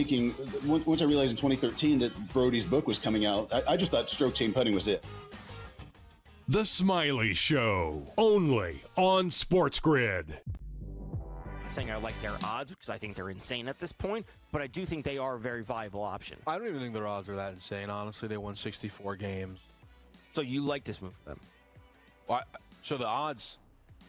once I realized in 2013 that Brody's book was coming out, I just thought stroke chain putting was it. The Smiley Show, only on SportsGrid. I'm saying I like their odds because I think they're insane at this point, but I do think they are a very viable option. I don't even think their odds are that insane. Honestly, they won 64 games. So you like this move for them? Well, so the odds...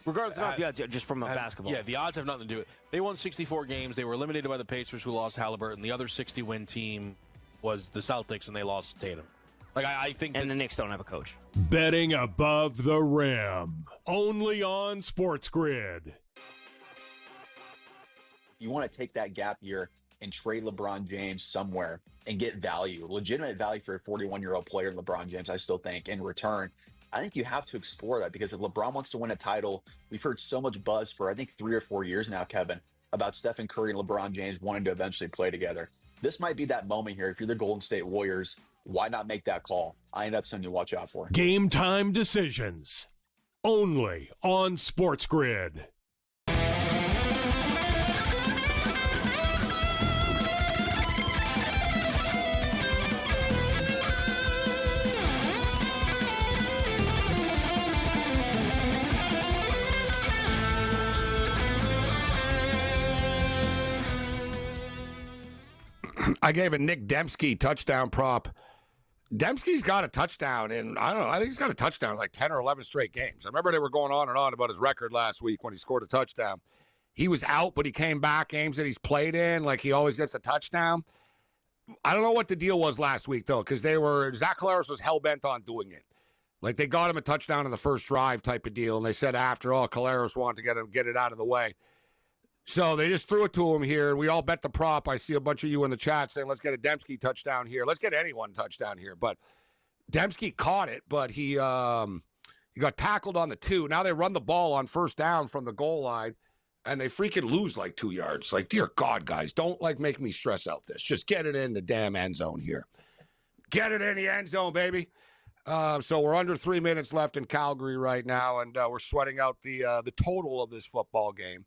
Regardless of the odds, just from a basketball. Yeah, the odds have nothing to do with it. They won 64 games. They were eliminated by the Pacers, who lost Halliburton. The other 60-win team was the Celtics, and they lost Tatum. Like I think... And the Knicks don't have a coach. Betting above the rim, only on SportsGrid. You want to take that gap year and trade LeBron James somewhere and get value, legitimate value for a 41-year-old player, LeBron James, I still think, in return. I think you have to explore that because if LeBron wants to win a title, we've heard so much buzz for, I think, 3 or 4 years now, Kevin, about Stephen Curry and LeBron James wanting to eventually play together. This might be that moment here. If you're the Golden State Warriors, why not make that call? I think that's something you watch out for. Game time decisions, only on SportsGrid. I gave a Nick Dembski touchdown prop. Dembski's got a touchdown, and I don't know, I think he's got a touchdown in like 10 or 11 straight games. I remember they were going on and on about his record last week when he scored a touchdown. He was out, but he came back games that he's played in, like he always gets a touchdown. I don't know what the deal was last week, though, because Zach Collaros was hell-bent on doing it. Like, they got him a touchdown in the first drive type of deal, and they said after, Collaros wanted to get it out of the way. So they just threw it to him here, and we all bet the prop. I see a bunch of you in the chat saying, let's get a Dembski touchdown here. Let's get anyone touchdown here. But Dembski caught it, but he got tackled on the 2. Now they run the ball on first down from the goal line, and they freaking lose like 2 yards. Like, dear God, guys, don't like make me stress out this. Just get it in the damn end zone here. Get it in the end zone, baby. So we're under 3 minutes left in Calgary right now, and we're sweating out the total of this football game.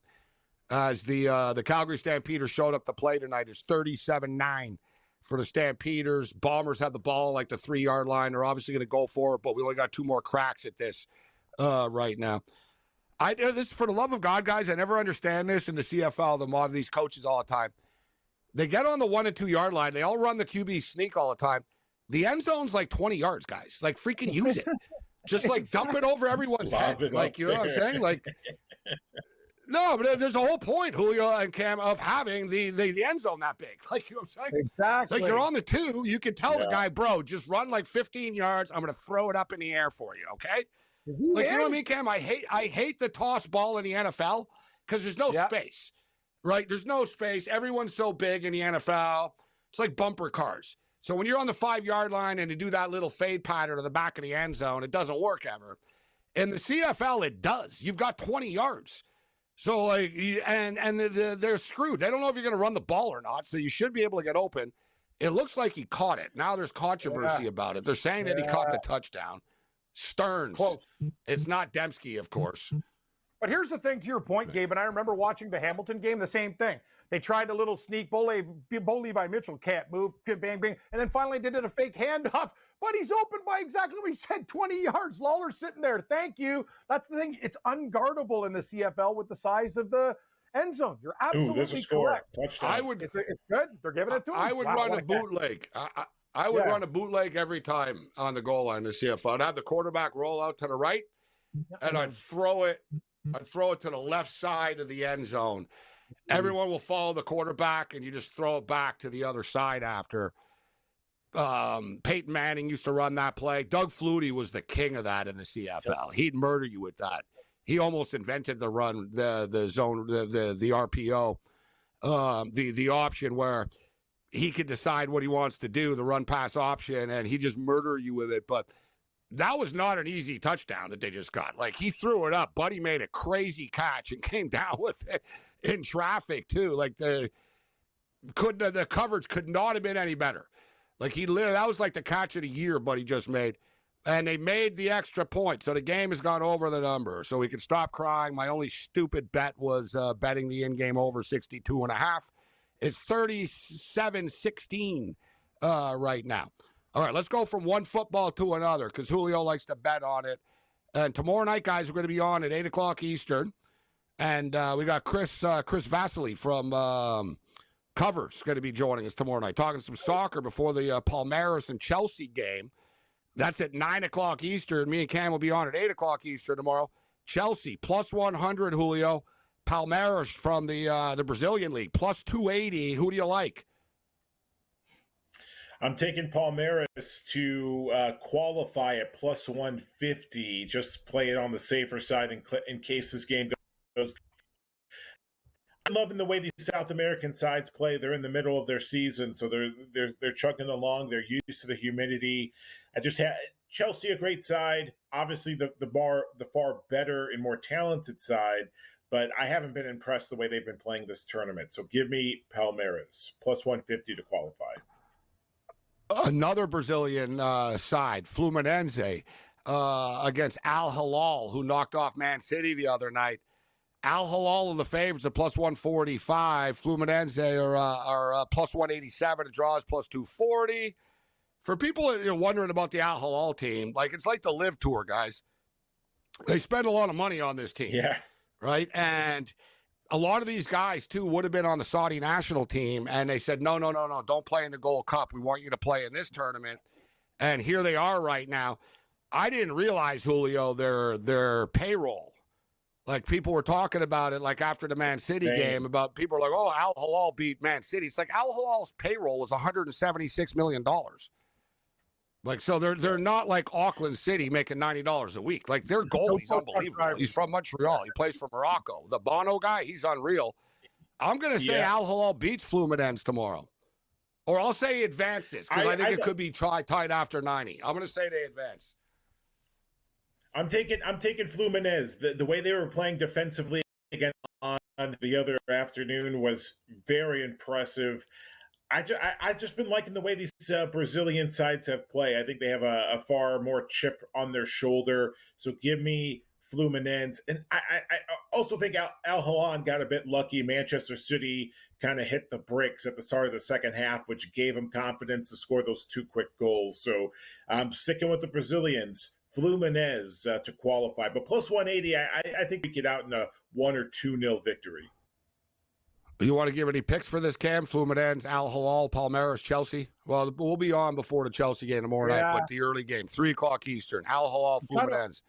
As the Calgary Stampeders showed up to play tonight, it's 37-9 for the Stampeders. Bombers have the ball like the 3-yard line. They're obviously going to go for it, but we only got 2 more cracks at this right now. This, for the love of God, guys, I never understand this in the CFL, the mod of these coaches all the time. They get on the 1 and 2 yard line. They all run the QB sneak all the time. The end zone's like 20 yards, guys. Like, freaking use it. Just, like, dump it over everyone's head. Like, you know what I'm saying? Like, no, but there's a whole point, Julio and Cam, of having the end zone that big. Like, you know what I'm saying? Exactly. Like, you're on the 2. You can tell the guy, bro, just run like 15 yards. I'm going to throw it up in the air for you, okay? Like, you know what I mean, Cam? I hate the toss ball in the NFL because there's no space, right? There's no space. Everyone's so big in the NFL. It's like bumper cars. So when you're on the 5-yard line and you do that little fade pattern to the back of the end zone, it doesn't work ever. In the CFL, it does. You've got 20 yards. So, like, they're screwed. They don't know if you're going to run the ball or not, so you should be able to get open. It looks like he caught it. Now there's controversy about it. They're saying that he caught the touchdown. Stearns. Close. It's not Dembski, of course. But here's the thing to your point, Gabe, and I remember watching the Hamilton game, the same thing. They tried a little sneak. Bo Levi Mitchell can't move. Bang, bang. And then finally did it a fake handoff. But he's open by exactly what he said, 20 yards. Lawler's sitting there. Thank you. That's the thing. It's unguardable in the CFL with the size of the end zone. You're absolutely correct. Touchdown. It's good. They're giving it to him. I would run a bootleg. I would run a bootleg every time on the goal line in the CFL. I'd have the quarterback roll out to the right, and I'd throw it to the left side of the end zone. Everyone will follow the quarterback, and you just throw it back to the other side after. Peyton Manning used to run that play. Doug Flutie was the king of that in the CFL. He'd murder you with that. He almost invented the run, the zone, the RPO, the option where he could decide what he wants to do, the run-pass option, and he just murder you with it. But that was not an easy touchdown that they just got. Like, he threw it up. Buddy made a crazy catch and came down with it in traffic, too. Like, the coverage could not have been any better. Like, that was like the catch of the year Buddy just made. And they made the extra point, so the game has gone over the number. So we can stop crying. My only stupid bet was betting the in-game over 62.5. It's 37-16 right now. All right, let's go from one football to another because Julio likes to bet on it. And tomorrow night, guys, we're going to be on at 8 o'clock Eastern. And we got Chris Vasily from Covers going to be joining us tomorrow night, talking some soccer before the Palmeiras and Chelsea game. That's at 9 o'clock Eastern. Me and Cam will be on at 8 o'clock Eastern tomorrow. Chelsea, plus 100, Julio. Palmeiras from the Brazilian League, plus 280. Who do you like? I'm taking Palmeiras to qualify at plus 150. Just play it on the safer side in case this game goes. I'm loving the way these South American sides play. They're in the middle of their season, so they're chugging along. They're used to the humidity. I just had Chelsea, a great side. Obviously, the far better and more talented side. But I haven't been impressed the way they've been playing this tournament. So give me Palmeiras, plus 150 to qualify. Another Brazilian side, Fluminense, against Al Hilal, who knocked off Man City the other night. Al Hilal are the favorites at plus 145. Fluminense are plus 187. The draw is plus 240. For people wondering about the Al Hilal team, it's like the Live Tour, guys. They spend a lot of money on this team. Yeah. Right? And a lot of these guys, too, would have been on the Saudi national team, and they said, no, don't play in the Gold Cup. We want you to play in this tournament. And here they are right now. I didn't realize, Julio, their payroll. Like, people were talking about it, after the Man City game, about people were like, oh, Al Hilal beat Man City. It's like Al Hilal's payroll was $176 million. So they're not like Auckland City making $90 a week. Their goalie's unbelievable. He's from Montreal. He plays for Morocco. The Bono guy, he's unreal. I'm going to say Al Hilal beats Fluminense tomorrow. Or I'll say he advances because I think it could be tied after 90. I'm going to say they advance. I'm taking Fluminense. The way they were playing defensively against the other afternoon was very impressive. I've just been liking the way these Brazilian sides have played. I think they have a far more chip on their shoulder. So give me Fluminense. And I also think Al Hilal got a bit lucky. Manchester City kind of hit the bricks at the start of the second half, which gave them confidence to score those two quick goals. So I'm sticking with the Brazilians. Fluminense to qualify. But plus 180, I think we get out in a 1 or 2-0 victory. You want to give any picks for this, Cam? Fluminense, Al Hilal, Palmeiras, Chelsea? Well, we'll be on before the Chelsea game tomorrow night, but the early game, 3 o'clock Eastern. Al Hilal, Fluminense.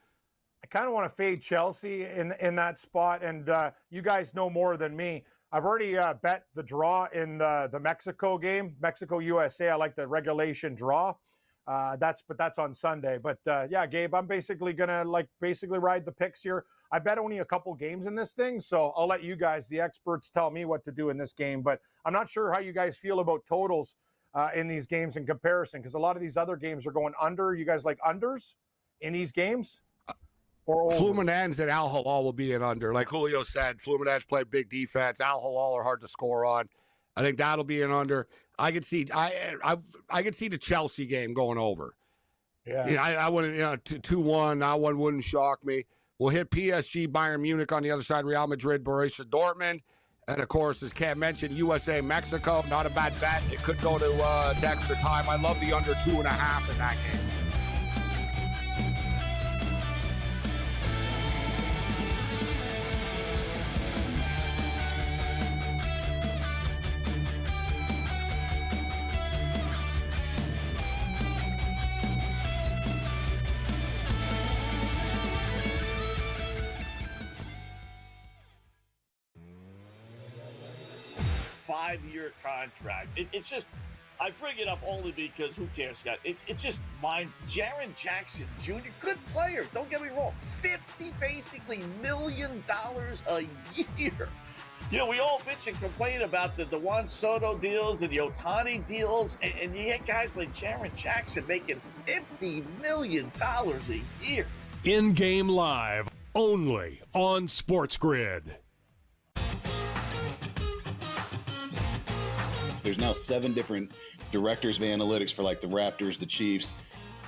I kind of want to fade Chelsea in that spot, and you guys know more than me. I've already bet the draw in the Mexico game, Mexico-USA. I like the regulation draw. That's on Sunday. But yeah, Gabe, I'm basically gonna ride the picks here. I bet only a couple games in this thing, so I'll let you guys, the experts, tell me what to do in this game. But I'm not sure how you guys feel about totals in these games in comparison, because a lot of these other games are going under. You guys like unders in these games? Or Fluminense and Al Hilal will be an under. Like Julio said, Fluminense play big defense. Al Hilal are hard to score on. I think that'll be an under. I could see the Chelsea game going over. Yeah, I wouldn't. 2-1. That one wouldn't shock me. We'll hit PSG, Bayern Munich on the other side. Real Madrid, Borussia Dortmund, and of course, as Cam mentioned, USA, Mexico. Not a bad bet. It could go to extra time. I love the under 2.5 in that game. 5-year contract. It's just, I bring it up only because who cares, Scott? It's just Jaren Jackson Jr., good player. Don't get me wrong. $50 million a year. You know, we all bitch and complain about the Juan Soto deals and the Ohtani deals, and you get guys like Jaren Jackson making $50 million a year. In-game live, only on SportsGrid. There's now 7 different directors of analytics for like the Raptors, the Chiefs,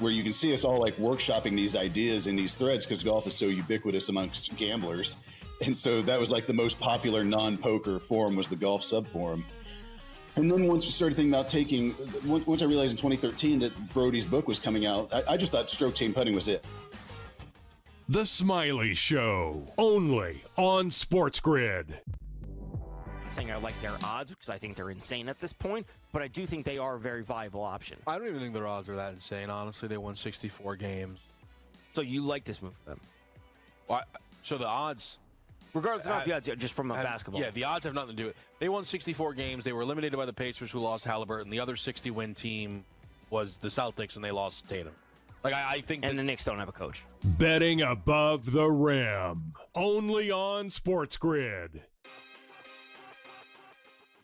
where you can see us all like workshopping these ideas in these threads because golf is so ubiquitous amongst gamblers. And so that was like the most popular non-poker forum was the golf sub-forum. And then once we started thinking about once I realized in 2013 that Brody's book was coming out, I just thought stroke chain putting was it. The Smiley Show, only on SportsGrid. Saying I like their odds because I think they're insane at this point, but I do think they are a very viable option. I don't even think their odds are that insane. Honestly, they won 64 games. So you like this move for them? So the odds, regardless of the odds, just from a basketball. Yeah, the odds have nothing to do with it. They won 64 games. They were eliminated by the Pacers, who lost Halliburton. The other 60-win team was the Celtics, and they lost Tatum. I think, and the Knicks don't have a coach. Betting above the rim, only on SportsGrid.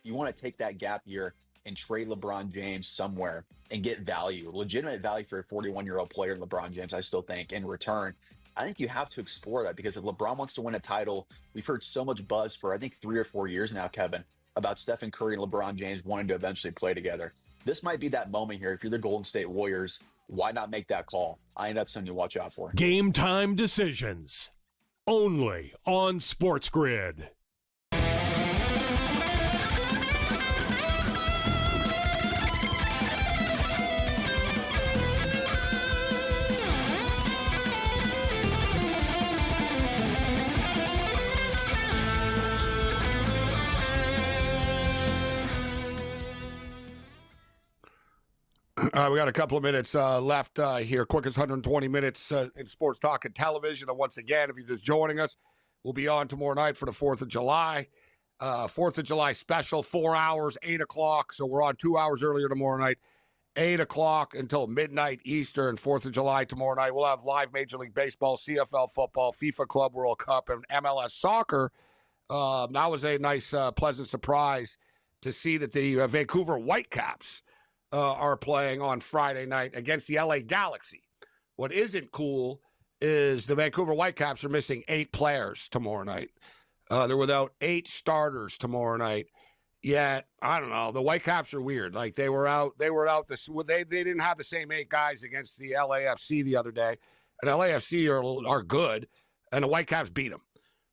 You want to take that gap year and trade LeBron James somewhere and get value, legitimate value for a 41-year-old player, LeBron James, I still think, in return. I think you have to explore that because if LeBron wants to win a title, we've heard so much buzz for, I think, 3 or 4 years now, Kevin, about Stephen Curry and LeBron James wanting to eventually play together. This might be that moment here. If you're the Golden State Warriors, why not make that call? I think that's something to watch out for. Game time decisions, only on SportsGrid. We got a couple of minutes left here. Quickest 120 minutes in sports talk and television. And once again, if you're just joining us, we'll be on tomorrow night for the 4th of July. 4th of July special, 4 hours, 8 o'clock. So we're on 2 hours earlier tomorrow night, 8 o'clock until midnight Eastern, 4th of July tomorrow night. We'll have live Major League Baseball, CFL football, FIFA Club World Cup, and MLS soccer. That was a nice, pleasant surprise to see that the Vancouver Whitecaps are playing on Friday night against the LA Galaxy. What isn't cool is the Vancouver Whitecaps are missing 8 players tomorrow night. They're without 8 starters tomorrow night. Yet, I don't know. The Whitecaps are weird. Like they were out. They didn't have the same 8 guys against the LAFC the other day, and LAFC are good, and the Whitecaps beat them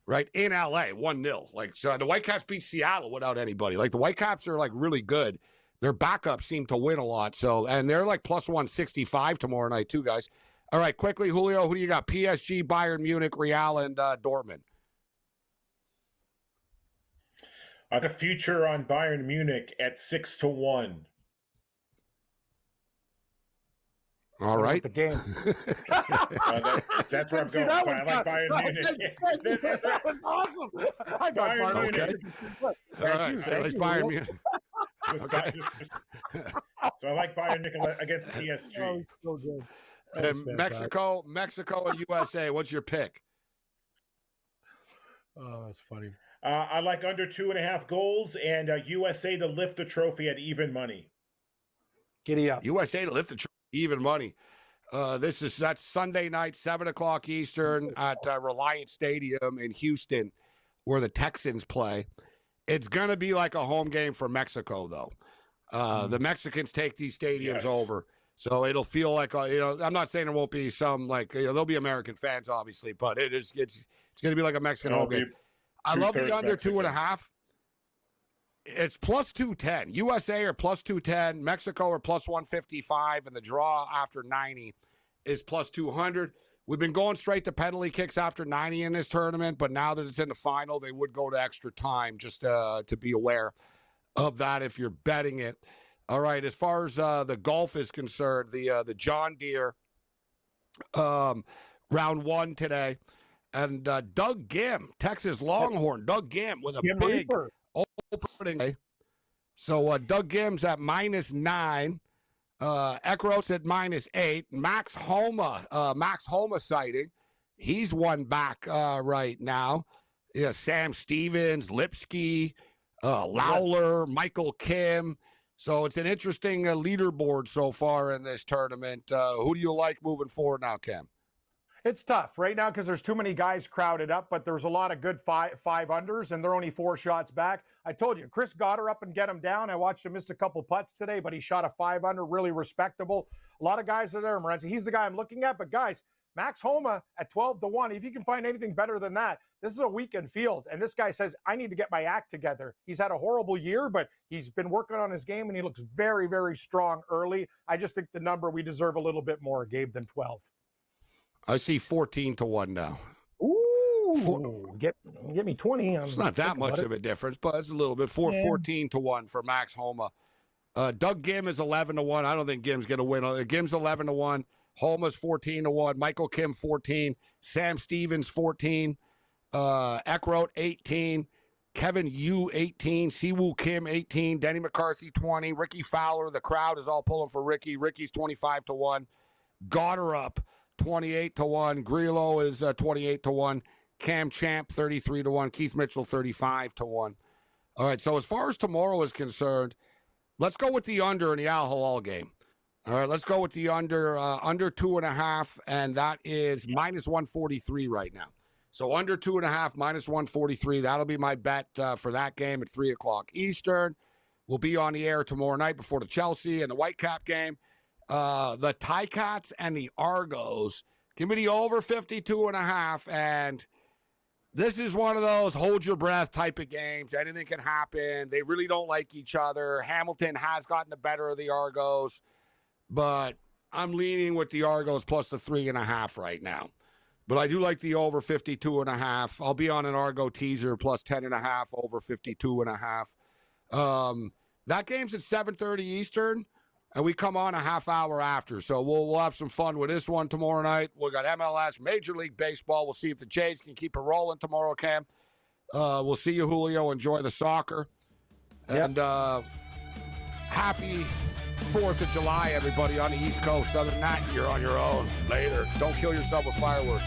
right in LA 1-0. Like so, the Whitecaps beat Seattle without anybody. Like the Whitecaps are like really good. Their backups seem to win a lot. So, and they're like plus 165 tomorrow night too, guys. All right, quickly, Julio, who do you got? PSG, Bayern Munich, Real, and Dortmund. The future on Bayern Munich at 6-1. All right. The game. That's where I'm going. I like Bayern Munich. That was awesome. I got Bayern Munich. All right. So it's Bayern Munich. Okay. So I like Bayern Munich against PSG. Oh, so good. And Mexico and USA. What's your pick? Oh, that's funny. I like under 2.5 goals and USA to lift the trophy at even money. Giddy up. USA to lift the trophy, even money. That's Sunday night, 7:00 Eastern at Reliant Stadium in Houston, where the Texans play. It's going to be like a home game for Mexico, though. The Mexicans take these stadiums over. So it'll feel like, I'm not saying there won't be some, there'll be American fans, obviously, but it's going to be like a Mexican home game. I love the under Mexican. 2.5. It's plus 210. USA are plus 210. Mexico are plus 155. And the draw after 90 is plus 200. We've been going straight to penalty kicks after 90 in this tournament, but now that it's in the final, they would go to extra time, just to be aware of that if you're betting it. All right, as far as the golf is concerned, the John Deere round 1 today. And Doug Gim, Texas Longhorn, Doug Gim with a big opening day. So Doug Gim's at -9. Eckroat's at -8. Max Homa sighting. He's one back right now. Yeah, Sam Stevens, Lipsky, Lawler, Michael Kim. So it's an interesting leaderboard so far in this tournament. Who do you like moving forward now, Kim? It's tough right now because there's too many guys crowded up, but there's a lot of good five unders, and they're only 4 shots back. I told you, Chris got her up and get him down. I watched him miss a couple putts today, but he shot a 5 under, really respectable. A lot of guys are there, Morency. He's the guy I'm looking at, but guys, Max Homa at 12-1. If you can find anything better than that, this is a weekend field, and this guy says, I need to get my act together. He's had a horrible year, but he's been working on his game, and he looks very, very strong early. I just think the number we deserve a little bit more, Gabe, than 12. I see 14-1 now. Ooh, get me 20. It's not that much of a difference, but it's a little bit. 14-1 for Max Homa. Doug Gim is 11-1. I don't think Gim's going to win. Gim's 11-1. Homa's 14-1. Michael Kim 14. Sam Stevens 14. Eckroat 18. Kevin Yu 18. Siwoo Kim 18. Denny McCarthy 20. Ricky Fowler. The crowd is all pulling for Ricky. Ricky's 25-1. Got her up 28-1. Grillo is 28-1. Cam Champ 33-1. Keith Mitchell 35-1. All right. So as far as tomorrow is concerned, let's go with the under in the Al Hilal game. All right. Let's go with the under 2.5, and that is -143 right now. So under 2.5, -143. That'll be my bet for that game at 3:00 Eastern. We'll be on the air tomorrow night before the Chelsea and the Whitecap game. The Ticats and the Argos. Give me the over 52.5. And this is one of those hold your breath type of games. Anything can happen. They really don't like each other. Hamilton has gotten the better of the Argos, but I'm leaning with the Argos plus the 3.5 right now. But I do like the over 52.5. I'll be on an Argo teaser plus 10.5 over 52.5. That game's at 7:30 Eastern. And we come on a half hour after. So we'll have some fun with this one tomorrow night. We got MLS, Major League Baseball. We'll see if the Jays can keep it rolling tomorrow, Cam. We'll see you, Julio. Enjoy the soccer. Yep. And happy 4th of July, everybody on the East Coast. Other than that, you're on your own. Later. Don't kill yourself with fireworks.